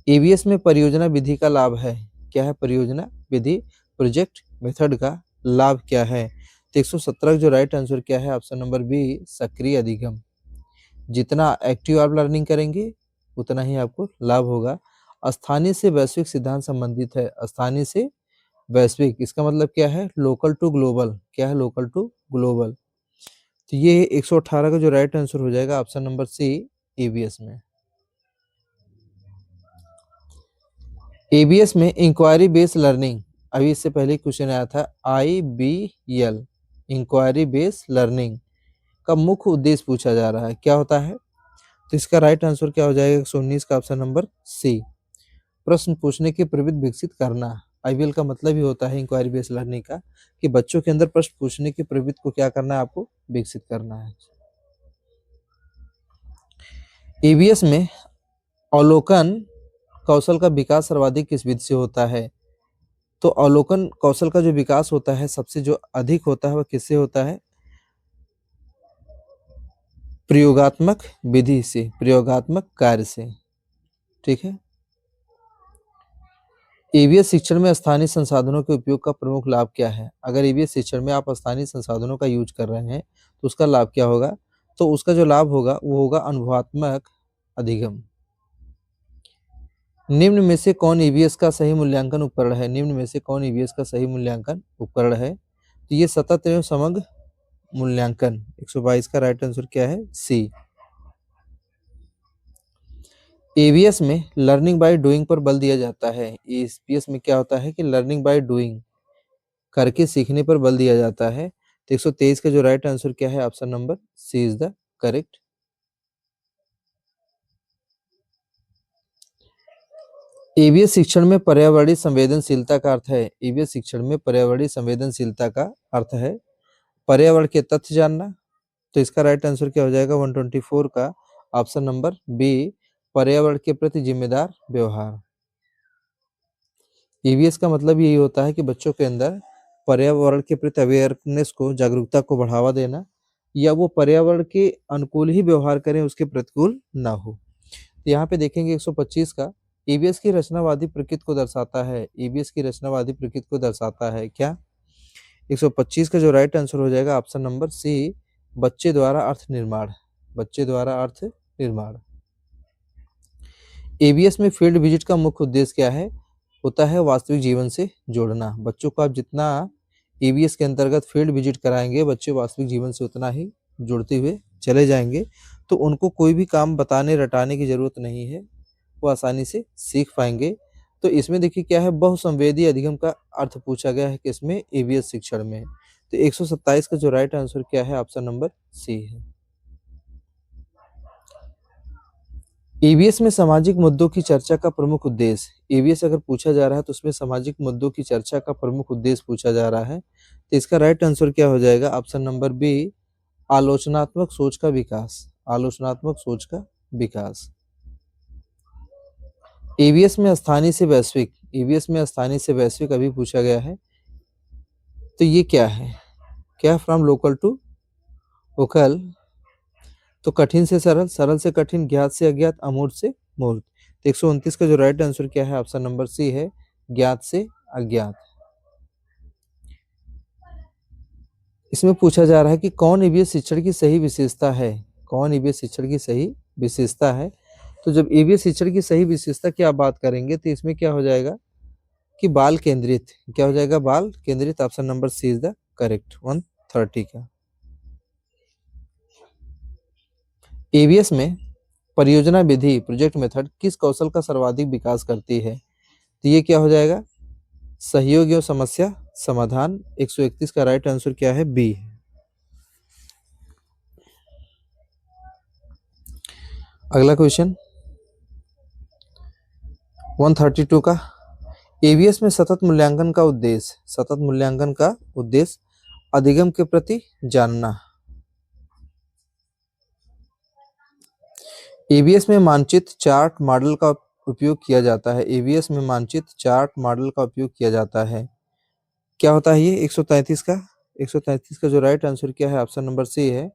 एबीएस में परियोजना विधि का लाभ है। क्या है परियोजना विधि, प्रोजेक्ट मेथड का लाभ क्या है? तो 117 जो राइट आंसर क्या है, ऑप्शन नंबर बी, सक्रिय अधिगम। जितना एक्टिव आप लर्निंग करेंगे उतना ही आपको लाभ होगा। स्थानीय से वैश्विक सिद्धांत संबंधित है। स्थानीय से वैश्विक, इसका मतलब क्या है, लोकल टू ग्लोबल। क्या है, लोकल टू ग्लोबल। तो ये 118 का जो राइट आंसर हो जाएगा ऑप्शन नंबर सी, एबीएस में। एबीएस में इंक्वायरी बेस्ड लर्निंग, अभी इससे पहले क्वेश्चन आया था, आईबीएल, इंक्वायरी बेस्ड लर्निंग का मुख्य उद्देश्य पूछा जा रहा है, क्या होता है? तो इसका राइट आंसर क्या हो जाएगा, 119 का ऑप्शन नंबर सी, प्रश्न पूछने की प्रवृत्ति विकसित करना। आईबीएल का मतलब ही होता है इंक्वायरी बेस्ड लर्निंग का, कि बच्चों के अंदर प्रश्न पूछने की प्रवृत्ति को क्या करना है, आपको विकसित करना है। ईवीएस में अवलोकन कौशल का विकास सर्वाधिक किस विधि से होता है? तो अवलोकन कौशल का जो विकास होता है सबसे जो अधिक होता है वह किससे होता है? प्रयोगात्मक विधि से, प्रयोगात्मक कार्य से। ठीक है, ईवीएस शिक्षण में स्थानीय संसाधनों के उपयोग का प्रमुख लाभ क्या है? अगर ईवीएस शिक्षण में आप स्थानीय संसाधनों का यूज कर रहे हैं तो उसका लाभ क्या होगा? तो उसका जो लाभ होगा वो होगा अनुभवात्मक अधिगम। निम्न में से कौन ईवीएस का सही मूल्यांकन उपकरण है? निम्न में से कौन ईवीएस का सही मूल्यांकन उपकरण है? तो ये सतत एवं समग्र मूल्यांकन, 122 का राइट आंसर क्या है, सी। एवीएस में लर्निंग बाय डूइंग पर बल दिया जाता है। ईपीएस में क्या होता है कि लर्निंग बाय डूइंग, करके सीखने पर बल दिया जाता है। तो 123 का जो राइट आंसर क्या है, option number C is the correct. EVS शिक्षण में पर्यावरणीय संवेदनशीलता का अर्थ है। ईवीएस शिक्षण में पर्यावरणीय संवेदनशीलता का अर्थ है पर्यावरण के तथ्य जानना। तो इसका राइट आंसर क्या हो जाएगा, 124 का ऑप्शन नंबर बी, पर्यावरण के प्रति जिम्मेदार व्यवहार। ईवीएस का मतलब यही होता है कि बच्चों के अंदर पर्यावरण के प्रति अवेयरनेस को, जागरूकता को बढ़ावा देना, या वो पर्यावरण के अनुकूल ही व्यवहार करें, उसके प्रतिकूल ना हो। तो यहाँ पे देखेंगे 125 का, ईवीएस की रचनावादी प्रकृति को दर्शाता है। ईवीएस की रचनावादी प्रकृति को दर्शाता है क्या? 125 का जो राइट आंसर हो जाएगा ऑप्शन नंबर सी, बच्चे द्वारा अर्थ निर्माण। बच्चे द्वारा अर्थ निर्माण। एबीएस में फील्ड विजिट का मुख्य उद्देश्य क्या है? होता है वास्तविक जीवन से जोड़ना। बच्चों को आप जितना एबीएस के अंतर्गत फील्ड विजिट कराएंगे, बच्चे वास्तविक जीवन से उतना ही जुड़ते हुए चले जाएंगे। तो उनको कोई भी काम बताने रटाने की जरूरत नहीं है, वो आसानी से सीख पाएंगे। तो इसमें देखिए क्या है, बहुसंवेदी अधिगम का अर्थ पूछा गया है कि इसमें एबीएस शिक्षण में। तो 127 का जो राइट आंसर क्या है, ऑप्शन नंबर सी है। ईवीएस में सामाजिक मुद्दों की चर्चा का प्रमुख उद्देश्य। ईवीएस अगर पूछा जा रहा है तो उसमें सामाजिक मुद्दों की चर्चा का प्रमुख उद्देश्य पूछा जा रहा है। तो इसका राइट आंसर क्या हो जाएगा, ऑप्शन नंबर बी, आलोचनात्मक सोच का विकास। आलोचनात्मक सोच का विकास। ईवीएस में स्थानीय से वैश्विक, ईवीएस में स्थानीय से वैश्विक अभी पूछा गया है। तो ये क्या है, क्या फ्रॉम लोकल टू वोकल, तो कठिन से सरल, सरल से कठिन, ज्ञात से अज्ञात, अमूर्त से मूर्त। तो 129 का जो राइट आंसर क्या है, ऑप्शन नंबर सी है, ज्ञात से अज्ञात। इसमें पूछा जा रहा है कि कौन ईवीएस शिक्षण की सही विशेषता है? कौन ईवीएस शिक्षण की सही विशेषता है? तो जब ईवीएस शिक्षण की सही विशेषता की आप बात करेंगे तो इसमें क्या हो जाएगा कि बाल केंद्रित। क्या हो जाएगा, बाल केंद्रित। Option number C is the correct, 130 का। ईवीएस में परियोजना विधि, प्रोजेक्ट मेथड किस कौशल का सर्वाधिक विकास करती है? तो ये क्या हो जाएगा, सहयोग एवं समस्या समाधान। 131 का राइट आंसर क्या है, बी। अगला क्वेश्चन, 132 का, ईवीएस में सतत मूल्यांकन का उद्देश्य, सतत मूल्यांकन का उद्देश्य अधिगम के प्रति जानना। ईवीएस में मानचित्र चार्ट मॉडल का उपयोग किया जाता है। ईवीएस में मानचित्र चार्ट मॉडल का उपयोग किया जाता है। क्या होता है ये 133 का? 133 का जो राइट आंसर क्या है, ऑप्शन नंबर सी है,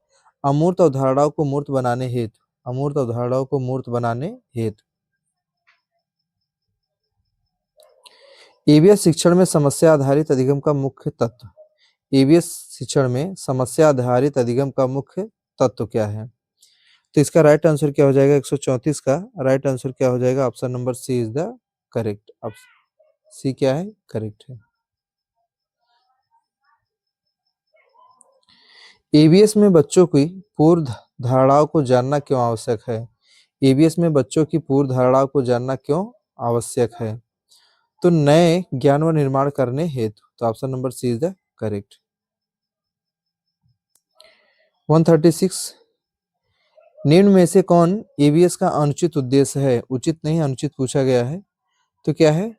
अमूर्त अवधारणाओं को मूर्त बनाने हेतु, अमूर्त अवधारणाओं को मूर्त बनाने हेतु। ईवीएस शिक्षण में समस्या आधारित अधिगम का मुख्य तत्व, ईवीएस शिक्षण में समस्या आधारित अधिगम का मुख्य तत्व क्या है? तो इसका राइट आंसर क्या हो जाएगा? 134 का राइट आंसर क्या हो जाएगा? Option number C is the correct. अब सी क्या है? करेक्ट है। ईवीएस में बच्चों की पूर्व धारणाओं को जानना क्यों आवश्यक है? ईवीएस में बच्चों की पूर्व धारणाओं को जानना क्यों आवश्यक है? तो नए ज्ञान व निर्माण करने हेतु। तो option number C is the correct. 136, निम्न में से कौन ईवीएस का अनुचित उद्देश्य है? उचित नहीं, अनुचित पूछा गया है। तो क्या है?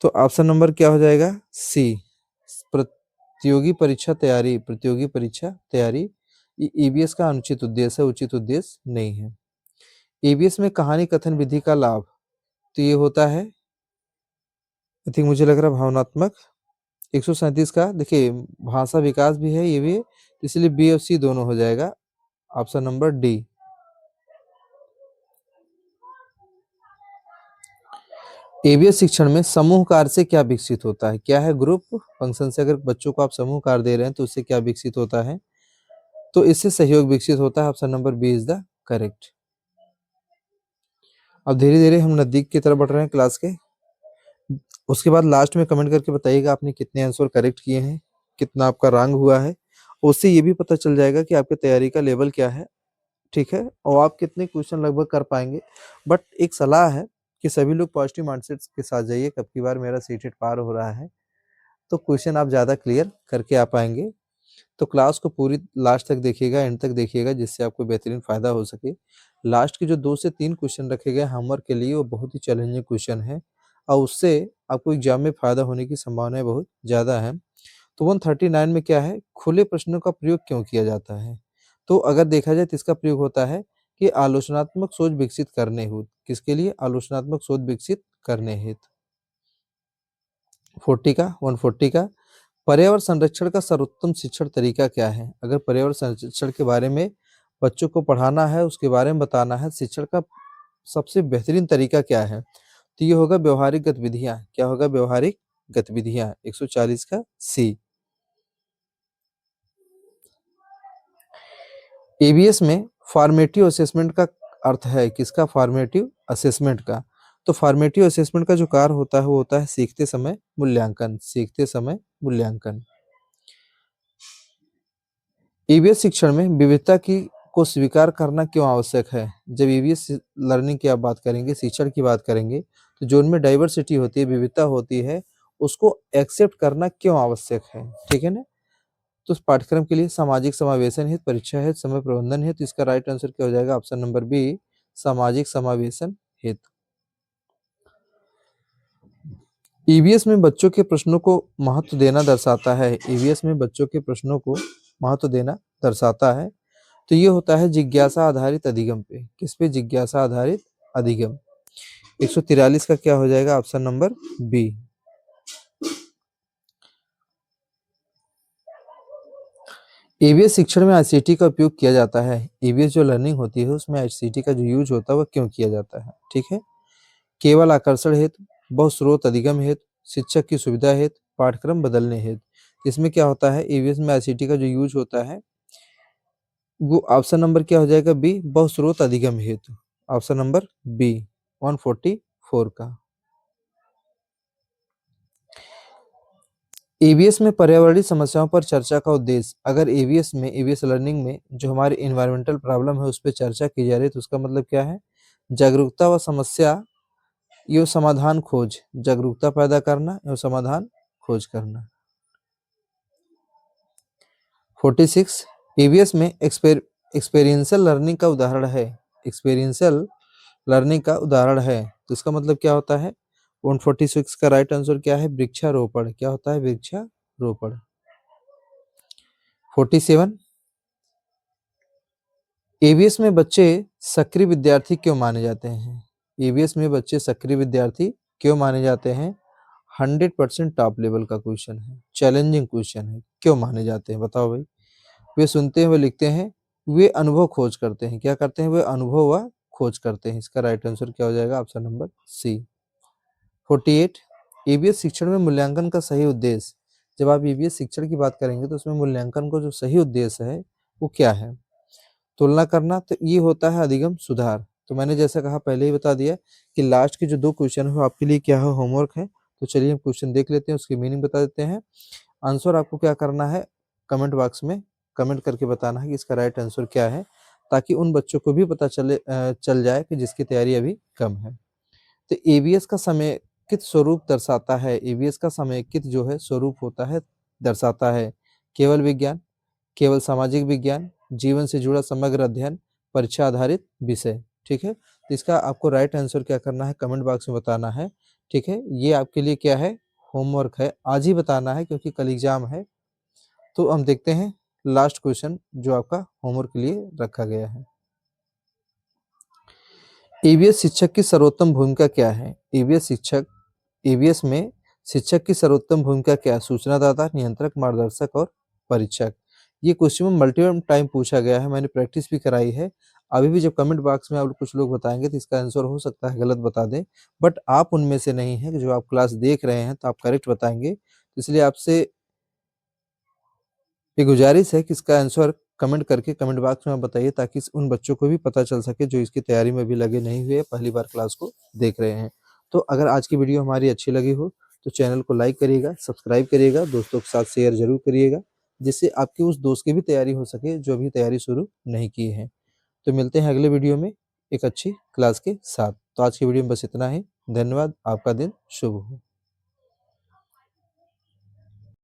तो ऑप्शन नंबर क्या हो जाएगा? सी, प्रतियोगी परीक्षा तैयारी, प्रतियोगी परीक्षा तैयारी ईवीएस का अनुचित उद्देश्य है, उचित उद्देश्य नहीं है। ईवीएस में कहानी कथन विधि का लाभ, तो ये होता है, आई थिंक मुझे लग रहा है भावनात्मक। 137 का देखिए भाषा विकास भी है ये भी है, इसलिए बी और सी दोनों हो जाएगा, ऑप्शन नंबर डी। ईवीएस शिक्षण में समूह कार्य से क्या विकसित होता है? क्या है? ग्रुप फंक्शन से अगर बच्चों को आप समूह कार्य दे रहे हैं तो उससे क्या विकसित होता है? तो इससे सहयोग विकसित होता है, option number B is the correct. अब धीरे धीरे हम नजदीक की तरफ बढ़ रहे हैं क्लास के। उसके बाद लास्ट में कमेंट करके बताइएगा आपने कितने आंसर करेक्ट किए हैं, कितना आपका रैंक हुआ है। उससे ये भी पता चल जाएगा कि आपकी तैयारी का लेवल क्या है, ठीक है, और आप कितने क्वेश्चन लगभग कर पाएंगे। बट एक सलाह है कि सभी लोग पॉजिटिव माइंडसेट के साथ जाइए। कब की बार मेरा सीटेट पार हो रहा है तो क्वेश्चन आप ज़्यादा क्लियर करके आ पाएंगे। तो क्लास को पूरी लास्ट तक देखिएगा, एंड तक देखिएगा, जिससे आपको बेहतरीन फायदा हो सके। लास्ट के जो 2 से 3 क्वेश्चन रखे गए होमवर्क के लिए वो बहुत ही चैलेंजिंग क्वेश्चन है और उससे आपको एग्जाम में फायदा होने की संभावनाएं बहुत ज़्यादा है। तो 139 में क्या है, खुले प्रश्नों का प्रयोग क्यों किया जाता है? तो अगर देखा जाए तो इसका प्रयोग होता है कि आलोचनात्मक सोच विकसित करने हेतु। किसके लिए? आलोचनात्मक सोच विकसित करने हेतु। 40 का 140 का, पर्यावरण संरक्षण का सर्वोत्तम शिक्षण तरीका क्या है? अगर पर्यावरण संरक्षण के बारे में बच्चों को पढ़ाना है, उसके बारे में बताना है, शिक्षण का सबसे बेहतरीन तरीका क्या है? तो ये होगा व्यवहारिक गतिविधियां। क्या होगा? व्यवहारिक गतिविधियां, 140 का सी। ईवीएस में फॉर्मेटिव असेसमेंट का अर्थ है किसका? फॉर्मेटिव असेसमेंट का। तो फॉर्मेटिव असेसमेंट का जो कार्य होता है वो होता है सीखते समय मूल्यांकन, सीखते समय मूल्यांकन। ईवीएस शिक्षण में विविधता की को स्वीकार करना क्यों आवश्यक है? जब ईवीएस लर्निंग की आप बात करेंगे, शिक्षण की बात करेंगे, तो जो उनमें डाइवर्सिटी होती है, विविधता होती है, उसको एक्सेप्ट करना क्यों आवश्यक है? ठीक है ना? तो उस पाठ्यक्रम के लिए सामाजिक समावेशन हेतु, परीक्षा हेतु, समय प्रबंधन हेतु, इसका राइट आंसर क्या हो जाएगा? ऑप्शन नंबर बी, सामाजिक समावेशन हेतु। ईवीएस में बच्चों के प्रश्नों को महत्व देना दर्शाता है। ईवीएस में बच्चों के प्रश्नों को महत्व देना दर्शाता है। तो ये होता है जिज्ञासा आधारित अधिगम पे। किस पे? जिज्ञासा आधारित अधिगम। 143 का क्या हो जाएगा? Option number B. ईवीएस शिक्षण में आईसीटी का उपयोग किया जाता है। ईवीएस जो लर्निंग होती है उसमें आईसीटी का जो यूज होता है वह क्यों किया जाता है? ठीक है, केवल आकर्षण हेतु, बहुस्रोत अधिगम हेतु, शिक्षक की सुविधा हेतु, पाठ्यक्रम बदलने हेतु। इसमें क्या होता है? ईवीएस में आईसीटी का जो यूज होता है वो ऑप्शन नंबर क्या हो जाएगा? बी, बहुस्रोत अधिगम हेतु। ऑप्शन नंबर बी 144 का। ईवीएस में पर्यावरणीय समस्याओं पर चर्चा का उद्देश्य। अगर ईवीएस में, ईवीएस लर्निंग में जो हमारी इन्वायरमेंटल प्रॉब्लम है उस पर चर्चा की जा रही है तो उसका मतलब क्या है? जागरूकता व समस्या यो समाधान खोज, जागरूकता पैदा करना एवं समाधान खोज करना। 46, ईवीएस में एक्सपेरियंशियल लर्निंग का उदाहरण है। एक्सपेरियंशियल लर्निंग का उदाहरण है। तो इसका मतलब क्या होता है? 146 का राइट आंसर क्या है? वृक्षारोपण। क्या होता है? वृक्षारोपण। 47, ईवीएस में बच्चे सक्रिय विद्यार्थी क्यों माने जाते हैं? ईवीएस में बच्चे सक्रिय विद्यार्थी क्यों माने जाते हैं? 100% टॉप लेवल का क्वेश्चन है, चैलेंजिंग क्वेश्चन है। क्यों माने जाते हैं बताओ भाई? वे सुनते हैं, वे लिखते हैं, वे अनुभव खोज करते हैं। क्या करते हैं? वे अनुभव व खोज करते हैं। इसका राइट आंसर क्या हो जाएगा? ऑप्शन नंबर सी। 48, ईवीएस शिक्षण में मूल्यांकन का सही उद्देश्य। जब आप ईवीएस शिक्षण की बात करेंगे तो उसमें मूल्यांकन का जो सही उद्देश्य है वो क्या है? तुलना करना। तो ये होता है अधिगम सुधार। तो मैंने जैसा कहा पहले ही बता दिया कि लास्ट के जो 2 क्वेश्चन है वो आपके लिए क्या है? होमवर्क है। तो चलिए हम क्वेश्चन देख लेते हैं, उसकी मीनिंग बता देते हैं। आंसर आपको क्या करना है? कमेंट बॉक्स में कमेंट करके बताना है कि इसका राइट आंसर क्या है, ताकि उन बच्चों को भी पता चल जाए कि जिसकी तैयारी अभी कम है। तो ईवीएस का समेकित स्वरूप दर्शाता है। ईवीएस का समेकित जो है स्वरूप होता है, दर्शाता है केवल विज्ञान, केवल सामाजिक विज्ञान, जीवन से जुड़ा समग्र अध्ययन, परीक्षा आधारित विषय। ठीक है? तो इसका आपको राइट आंसर क्या करना है? कमेंट बॉक्स में बताना है। ठीक है? ये आपके लिए क्या है? होमवर्क है। आज ही बताना है क्योंकि कल एग्जाम है। तो हम देखते हैं लास्ट क्वेश्चन जो आपका होमवर्क के लिए रखा गया है। ईवीएस शिक्षक की सर्वोत्तम भूमिका क्या है? ईवीएस में शिक्षक की सर्वोत्तम भूमिका क्या है? सूचनादाता, नियंत्रक, मार्गदर्शक और परीक्षक। ये क्वेश्चन में मल्टीपल टाइम पूछा गया है, मैंने प्रैक्टिस भी कराई है। अभी भी जब कमेंट बॉक्स में आप कुछ लोग बताएंगे तो इसका आंसर हो सकता है गलत बता दें, बट आप उनमें से नहीं है कि जो आप क्लास देख रहे हैं तो आप करेक्ट बताएंगे। इसलिए आपसे ये गुजारिश है कि इसका आंसर कमेंट करके कमेंट बॉक्स में आप बताइए, ताकि उन बच्चों को भी पता चल सके जो इसकी तैयारी में भी लगे नहीं हुए, पहली बार क्लास को देख रहे हैं। तो अगर आज की वीडियो हमारी अच्छी लगी हो तो चैनल को लाइक करिएगा, सब्सक्राइब करिएगा, दोस्तों के साथ शेयर जरूर करिएगा, जिससे आपकी उस दोस्त की भी तैयारी हो सके जो अभी तैयारी शुरू नहीं की है। तो मिलते हैं अगले वीडियो में एक अच्छी क्लास के साथ। तो आज की वीडियो में बस इतना ही। धन्यवाद। आपका दिन शुभ हो।